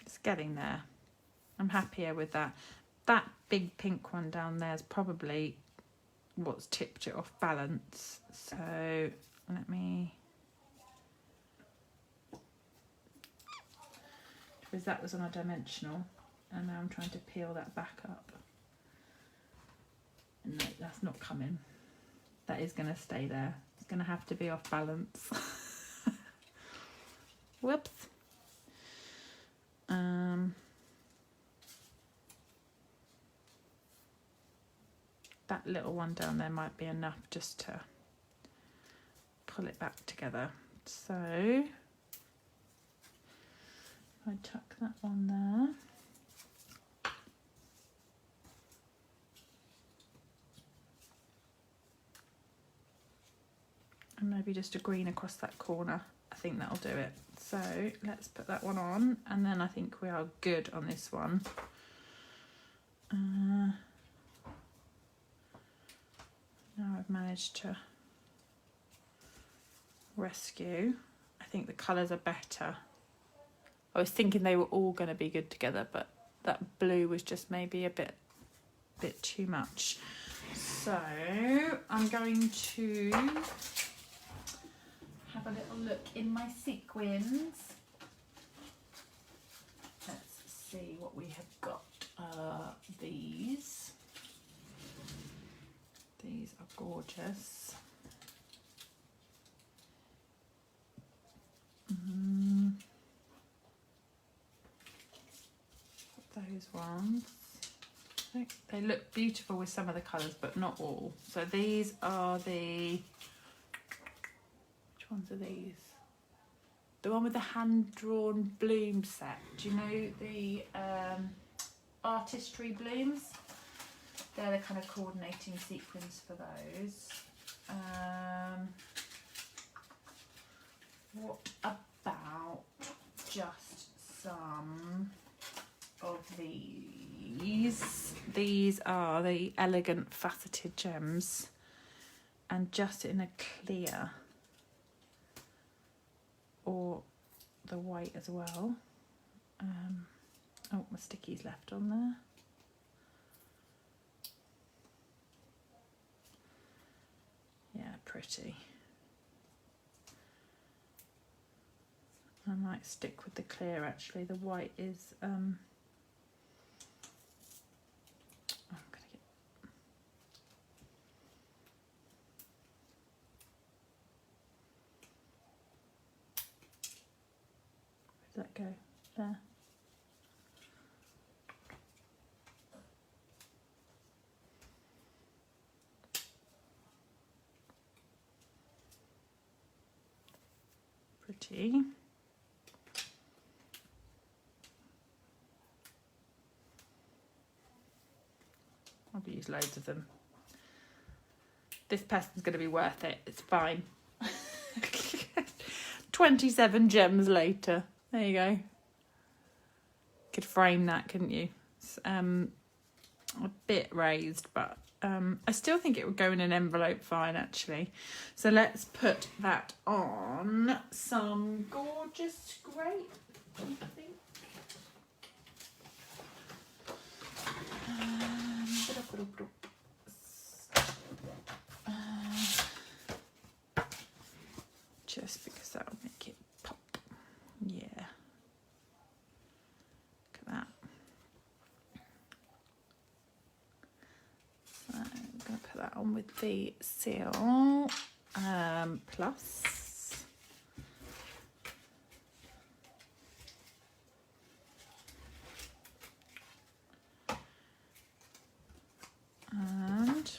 It's getting there. I'm happier with that. That big pink one down there is probably what's tipped it off balance. So let me, because that was on a dimensional and now I'm trying to peel that back up. And no, that's not coming. That is going to stay there. It's going to have to be off balance. Whoops. That little one down there might be enough just to pull it back together. So I tuck that on there. And maybe just a green across that corner. I think that'll do it. So let's put that one on, and then I think we are good on this one. Now I've managed to rescue. I think the colours are better. I was thinking they were all going to be good together, but that blue was just maybe a bit too much. So I'm going to have a little look in my sequins. Let's see what we have got. These are gorgeous. Those ones. They look beautiful with some of the colours, but not all. So these are the... Which ones are these? The one with the hand-drawn bloom set. Do you know the artistry blooms? They're the kind of coordinating sequins for those. What about just some of these? These are the elegant faceted gems, and just in a clear, or the white as well. Oh, my sticky's left on there. Yeah, pretty. I might stick with the clear actually. The white is I'm gonna get... Where does that go? There. Pretty. I'll use loads of them. This person's going to be worth it. It's fine. 27 gems later. There you go. Could frame that, couldn't you? It's a bit raised, but I still think it would go in an envelope fine, actually. So let's put that on some gorgeous grape, I think. Just because that will make it pop. Yeah. Look at that. So I'm going to put that on with the seal plus. And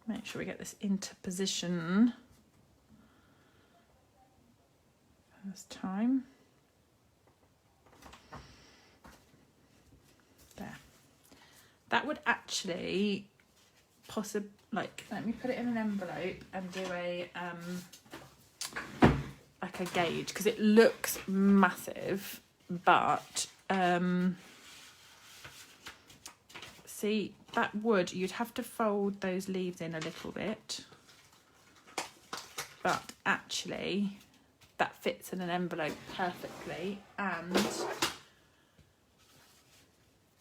make sure we get this into position first time. There. That would actually possibly, like, let me put it in an envelope and do a like a gauge, because it looks massive, but see, that would, you'd have to fold those leaves in a little bit, but actually that fits in an envelope perfectly, and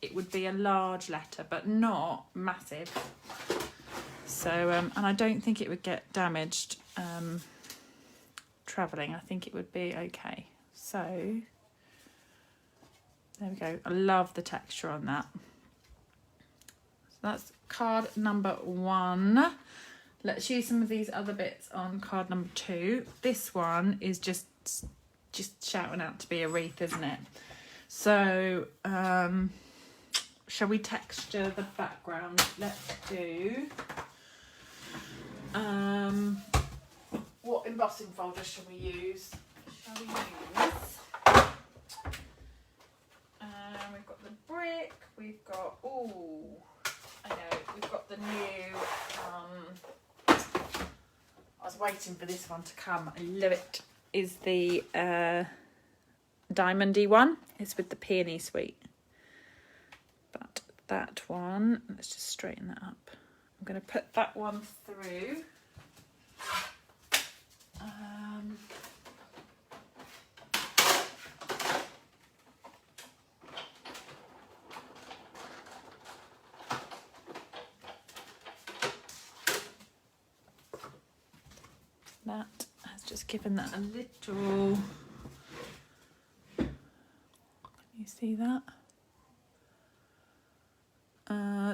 it would be a large letter but not massive. So and I don't think it would get damaged travelling. I think it would be okay. So there we go. I love the texture on that. So that's card number 1. Let's use some of these other bits on card number 2. This one is just shouting out to be a wreath, isn't it? So shall we texture the background? Let's do what embossing folder shall we use? We've got the brick, we've got, oh, I know, we've got the new, I was waiting for this one to come, I love it, is the diamondy one. It's with the peony suite. But that one, let's just straighten that up. I'm going to put that one through. That has just given that a little, can you see that?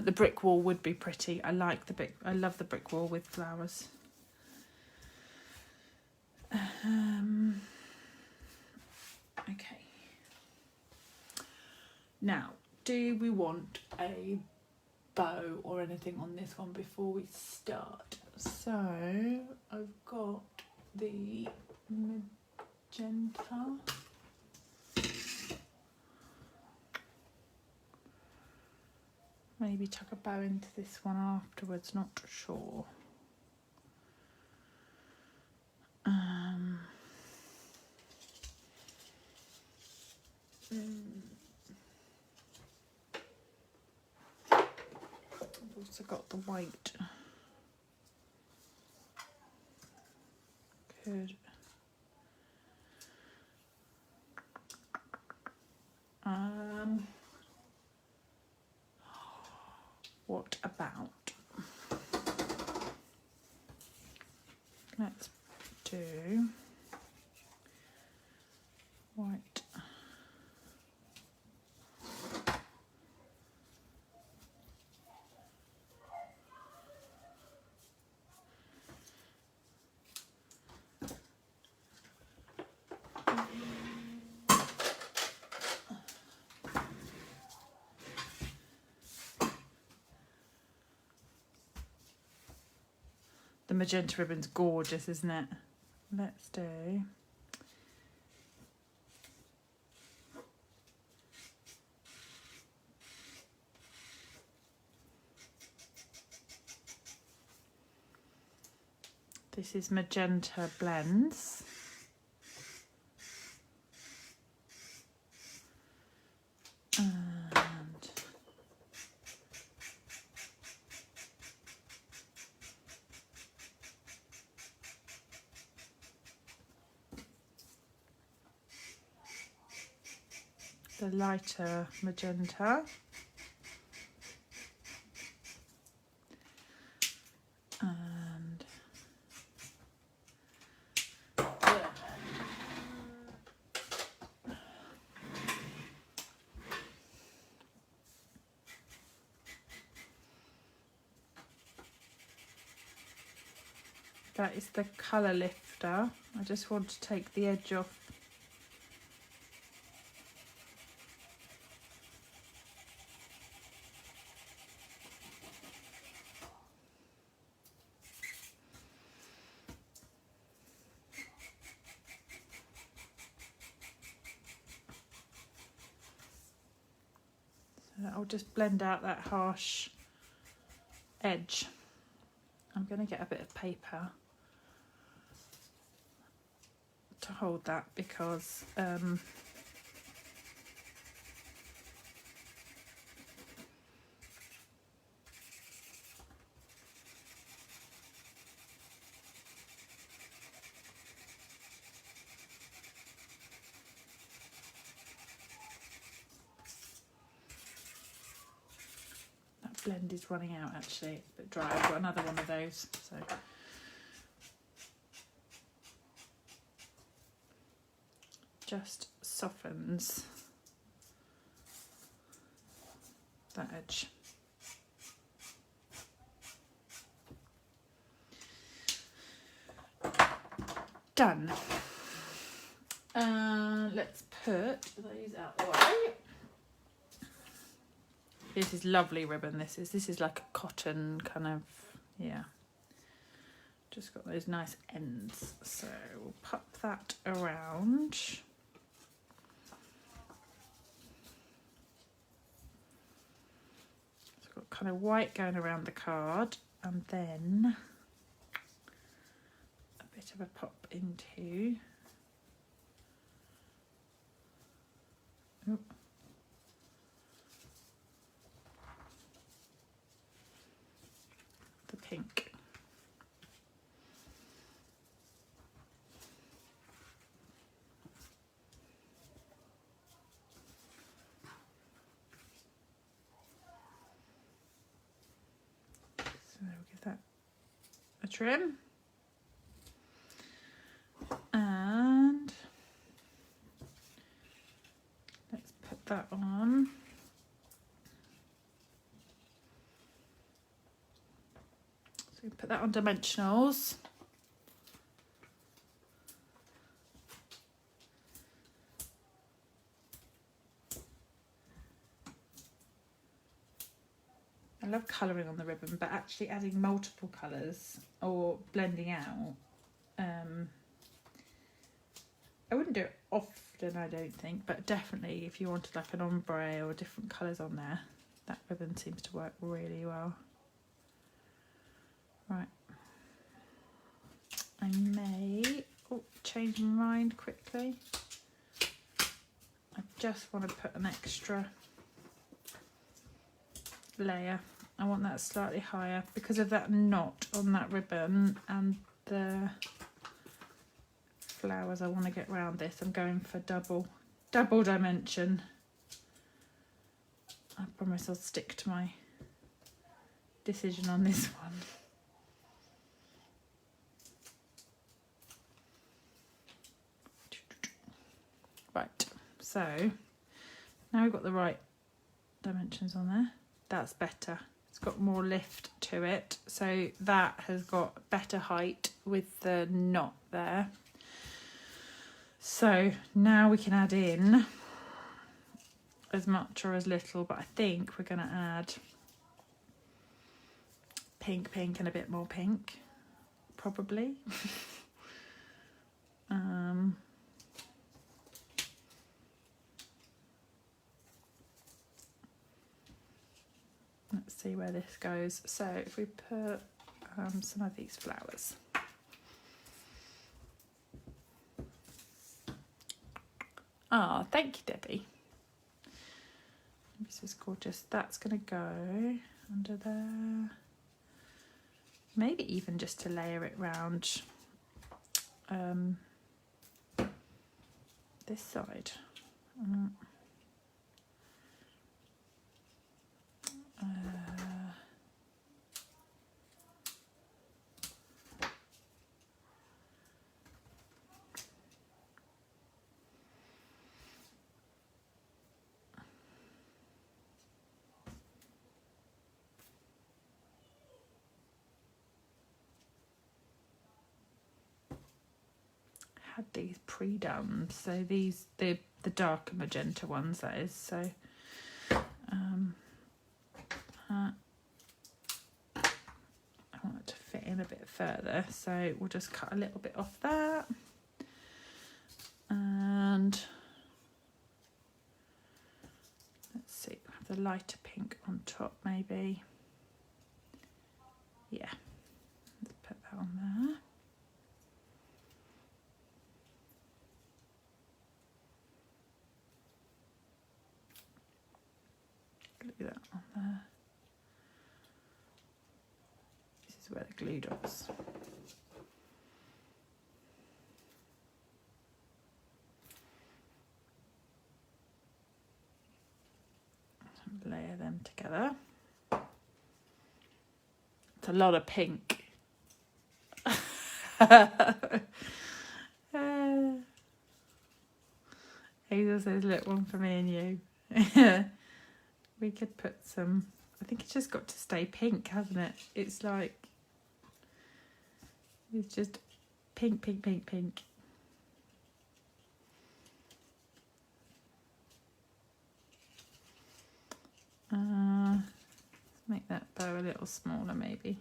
The brick wall would be pretty. I like the brick, I love the brick wall with flowers. Okay. Now, do we want a bow or anything on this one before we start? So I've got the magenta. Maybe tuck a bow into this one afterwards, not sure. I've also got the white. Good. What about, let's do white. The magenta ribbon's gorgeous, isn't it? Let's do. This is Magenta Blends. And the lighter magenta. And that is the colour lifter. I just want to take the edge off. So I'll just blend out that harsh edge. I'm going to get a bit of paper to hold that because that blend is running out actually. It's a bit dry. I've got another one of those. So just softens that edge. Done. Let's put those out the way. This is lovely ribbon. This is like a cotton kind of, yeah. Just got those nice ends. So we'll pop that around. So I've got kind of white going around the card, and then a bit of a pop into the pink. So we'll give that a trim. And let's put that on. So we put that on dimensionals. I love colouring on the ribbon, but actually adding multiple colours or blending out, I wouldn't do it often, I don't think, but definitely if you wanted like an ombre or different colours on there, that ribbon seems to work really well. Right, I may change my mind quickly. I just want to put an extra layer. I want that slightly higher because of that knot on that ribbon and the flowers I want to get around this. I'm going for double dimension. I promise I'll stick to my decision on this one. Right, so now we've got the right dimensions on there. That's better. It's got more lift to it, so that has got better height with the knot there. So now we can add in as much or as little, but I think we're going to add pink, and a bit more pink, probably. Let's see where this goes. So if we put some of these flowers. Ah, thank you, Debbie. This is gorgeous. That's going to go under there. Maybe even just to layer it round this side. Had these pre-done, so these the darker magenta ones, that is. So I want it to fit in a bit further, so we'll just cut a little bit off that, and let's see, have the lighter pink on top maybe. Yeah, let's put that on there. Glue that on there. This is where the glue dots. Layer them together. It's a lot of pink. Hazel says, look, one for me and you. We could put some, I think it's just got to stay pink, hasn't it? It's like, it's just pink, pink, pink, pink. Make that bow a little smaller maybe.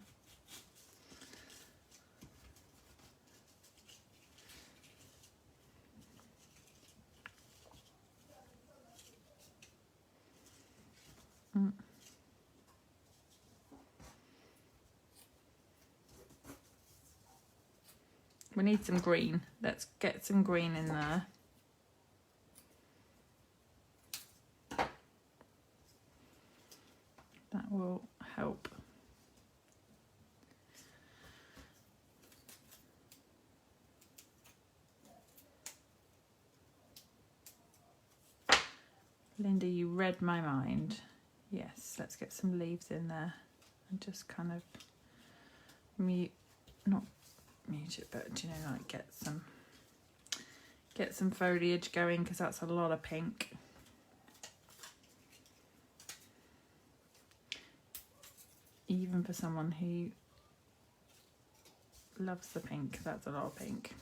We need some green. Let's get some green in there. That will help. Linda, you read my mind. Yes, let's get some leaves in there and just kind of not mute it, but you know, like get some foliage going, because that's a lot of pink. Even for someone who loves the pink, that's a lot of pink.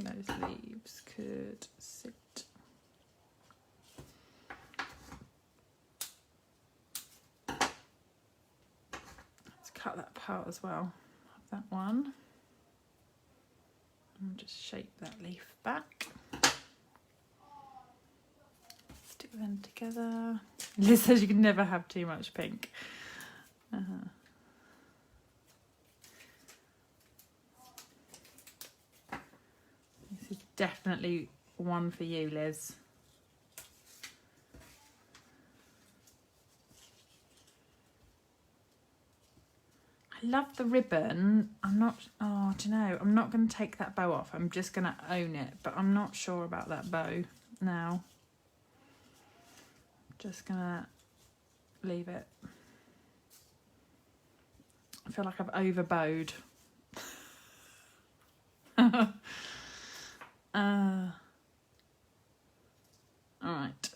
Those leaves could sit. Let's cut that part as well. Have that one. And just shape that leaf back. Stick them together. Liz says you can never have too much pink. This is definitely one for you, Liz. I love the ribbon. I'm not, oh, do you know, I'm not going to take that bow off. I'm just going to own it, but I'm not sure about that bow now. Just going to leave it. I feel like I've overbowed. All right.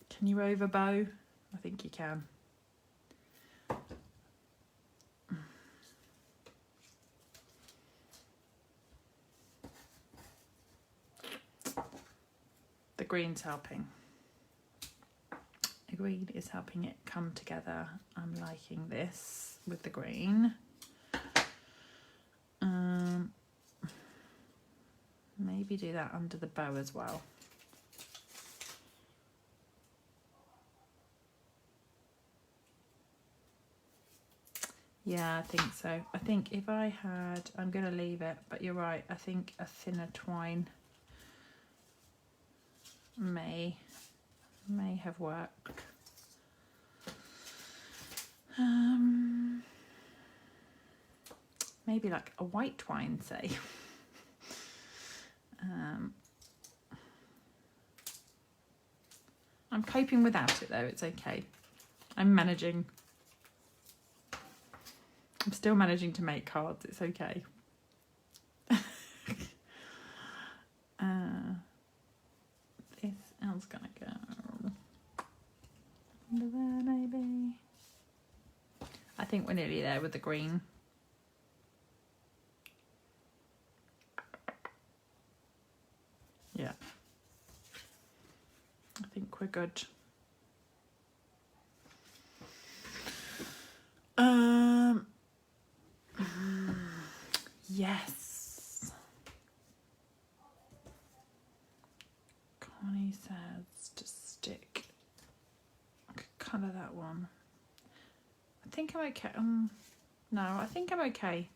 Can you overbow? I think you can. The green's helping. The green is helping it come together. I'm liking this with the green. Maybe do that under the bow as well. Yeah, I think so. I think if I had, I'm going to leave it, but you're right. I think a thinner twine may have worked. Maybe like a white twine, say. I'm coping without it though, it's okay. I'm managing. I'm still managing to make cards, it's okay. This else gonna go under there maybe. I think we're nearly there with the green. Yeah. I think we're good. Yes. Connie says to stick. I could colour that one. I think I'm okay. No, I think I'm okay.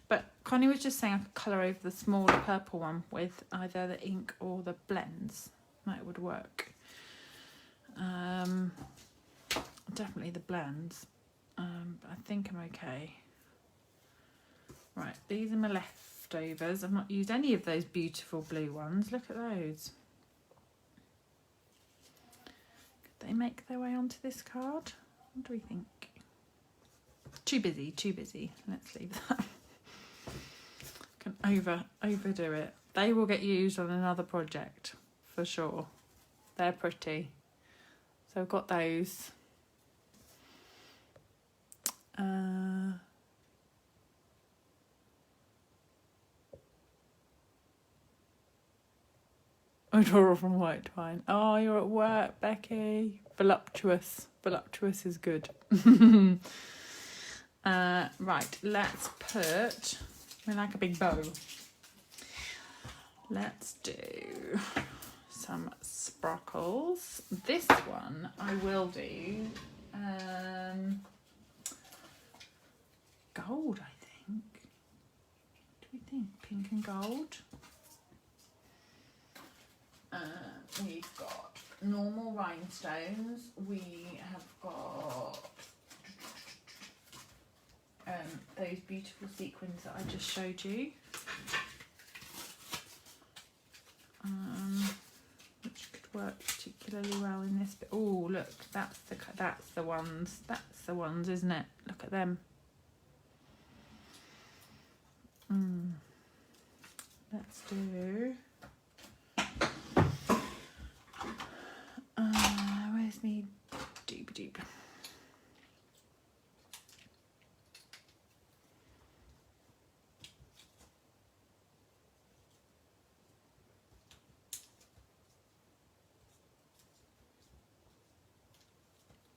But Connie was just saying I could colour over the smaller purple one with either the ink or the blends. That would work. Definitely the blends. But I think I'm okay. Right, these are my leftovers. I've not used any of those beautiful blue ones. Look at those. Could they make their way onto this card? What do we think? Too busy, too busy. Let's leave that. Can overdo it. They will get used on another project for sure. They're pretty. So I've got those. Adora from White Twine. Oh, you're at work, Becky. Voluptuous. Voluptuous is good. Right, let's put... I like a big bow. Let's do some sparkles. This one I will do gold, I think. What do we think? Pink and gold. We've got normal rhinestones. We have got those beautiful sequins that I just showed you. Which could work particularly well in this bit. Oh, look, that's the ones. That's the ones, isn't it? Look at them. Let's do. Where's me doop doop?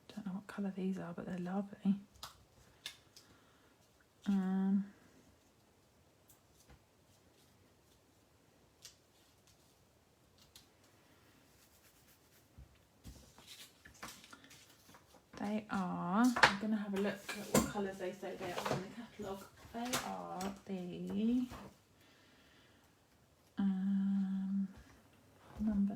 Don't know what colour these are, but they're lovely. They are, I'm going to have a look at what colours they say they are in the catalogue. They are the number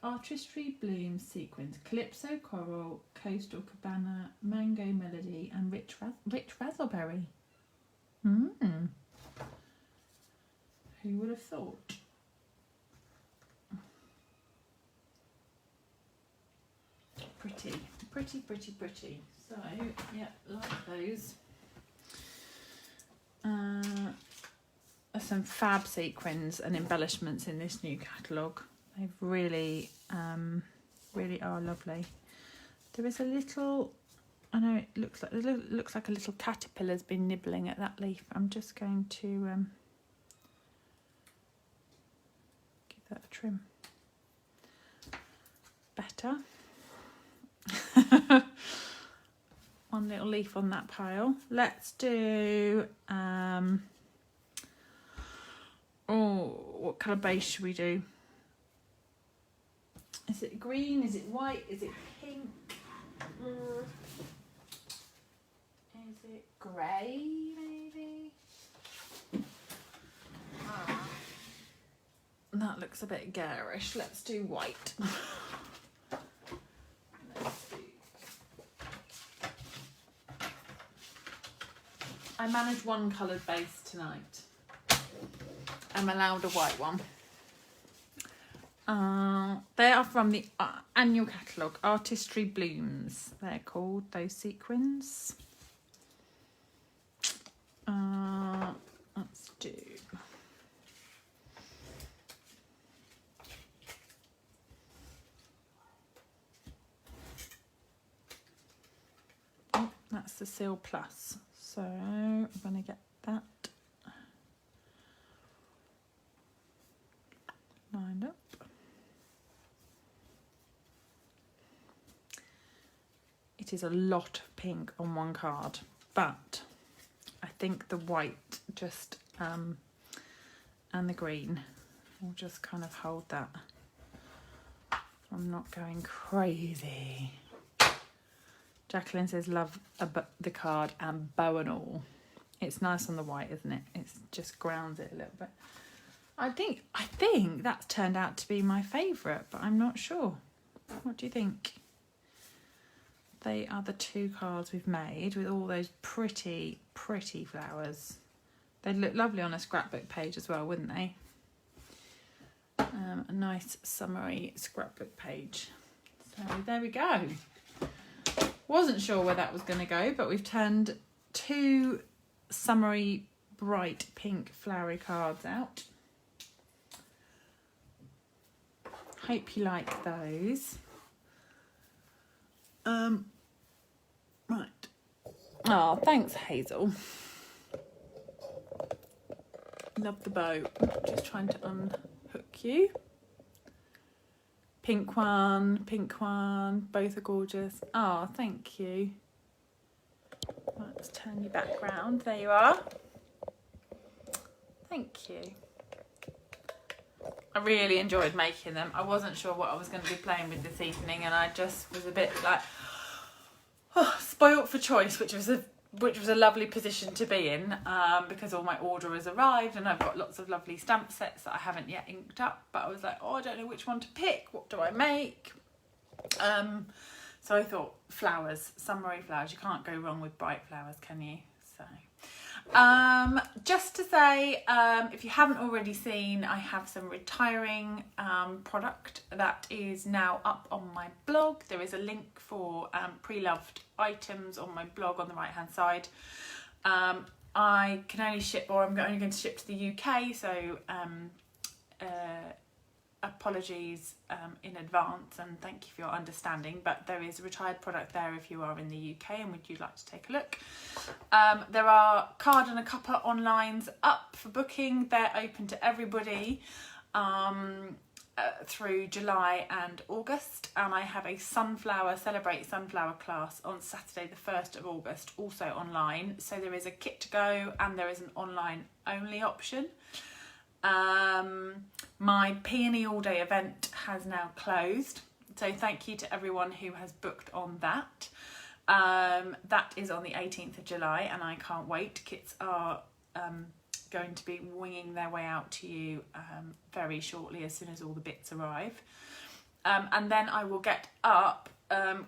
Artistry Bloom Sequins, Calypso Coral, Coastal Cabana, Mango Melody and Rich Razzleberry. Who would have thought? Pretty. Pretty, pretty, pretty. So, yeah, like those. There's some fab sequins and embellishments in this new catalogue. They really, really are lovely. There is a little, I know it looks like a little caterpillar's been nibbling at that leaf. I'm just going to give that a trim. Better. One little leaf on that pile. Let's do what colour base should we do? Is it green? Is it white? Is it pink? Is it grey, maybe. That looks a bit garish. Let's do white. I managed one coloured base tonight. I'm allowed a white one. They are from the annual catalogue, Artistry Blooms. They're called, those sequins. Let's do. Oh, that's the Seal Plus. So I'm going to get that lined up. It is a lot of pink on one card, but I think the white just and the green will just kind of hold that. I'm not going crazy. Jacqueline says love the card and bow and all. It's nice on the white, isn't it? It just grounds it a little bit. I think that's turned out to be my favourite, but I'm not sure. What do you think? They are the two cards we've made with all those pretty, pretty flowers. They'd look lovely on a scrapbook page as well, wouldn't they? A nice summery scrapbook page. So there we go. Wasn't sure where that was going to go, but we've turned two summery bright pink flowery cards out. Hope you like those. Right. Oh, thanks, Hazel. Love the bow. Just trying to unhook you. Pink one, both are gorgeous. Oh, thank you. Let's turn you back round. There you are. Thank you. I really enjoyed making them. I wasn't sure what I was going to be playing with this evening, and I just was a bit like spoilt for choice, which was a lovely position to be in, because all my order has arrived and I've got lots of lovely stamp sets that I haven't yet inked up, but I was like, oh, I don't know which one to pick. What do I make? So I thought flowers, summery flowers. You can't go wrong with bright flowers, can you? So just to say, if you haven't already seen, I have some retiring product that is now up on my blog. There is a link for pre-loved items on my blog on the right hand side. I can only ship, or I'm only going to ship to the UK, so apologies in advance, and thank you for your understanding, but there is a retired product there if you are in the UK and would you like to take a look. There are card and a cuppa onlines up for booking. They're open to everybody through July and August, and I have a Celebrate Sunflower class on Saturday the 1st of August, also online. So there is a kit to go and there is an online only option. My Peony All Day event has now closed, so thank you to everyone who has booked on that. That is on the 18th of July and I can't wait. Kits are going to be winging their way out to you very shortly as soon as all the bits arrive. And then I will get up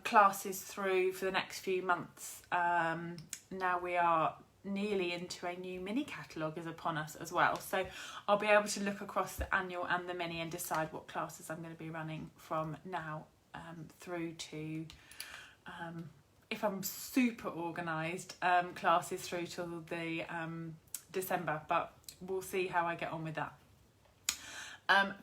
classes through for the next few months. Now we are nearly into a new mini catalogue is upon us as well, so I'll be able to look across the annual and the mini and decide what classes I'm going to be running from now through to, if I'm super organised, classes through till the December, but we'll see how I get on with that.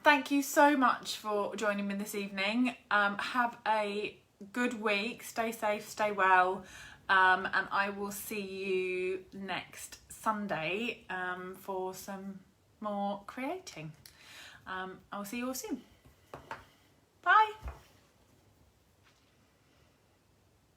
Thank you so much for joining me this evening. Have a good week, stay safe, stay well, and I will see you next Sunday for some more creating. I'll see you all soon.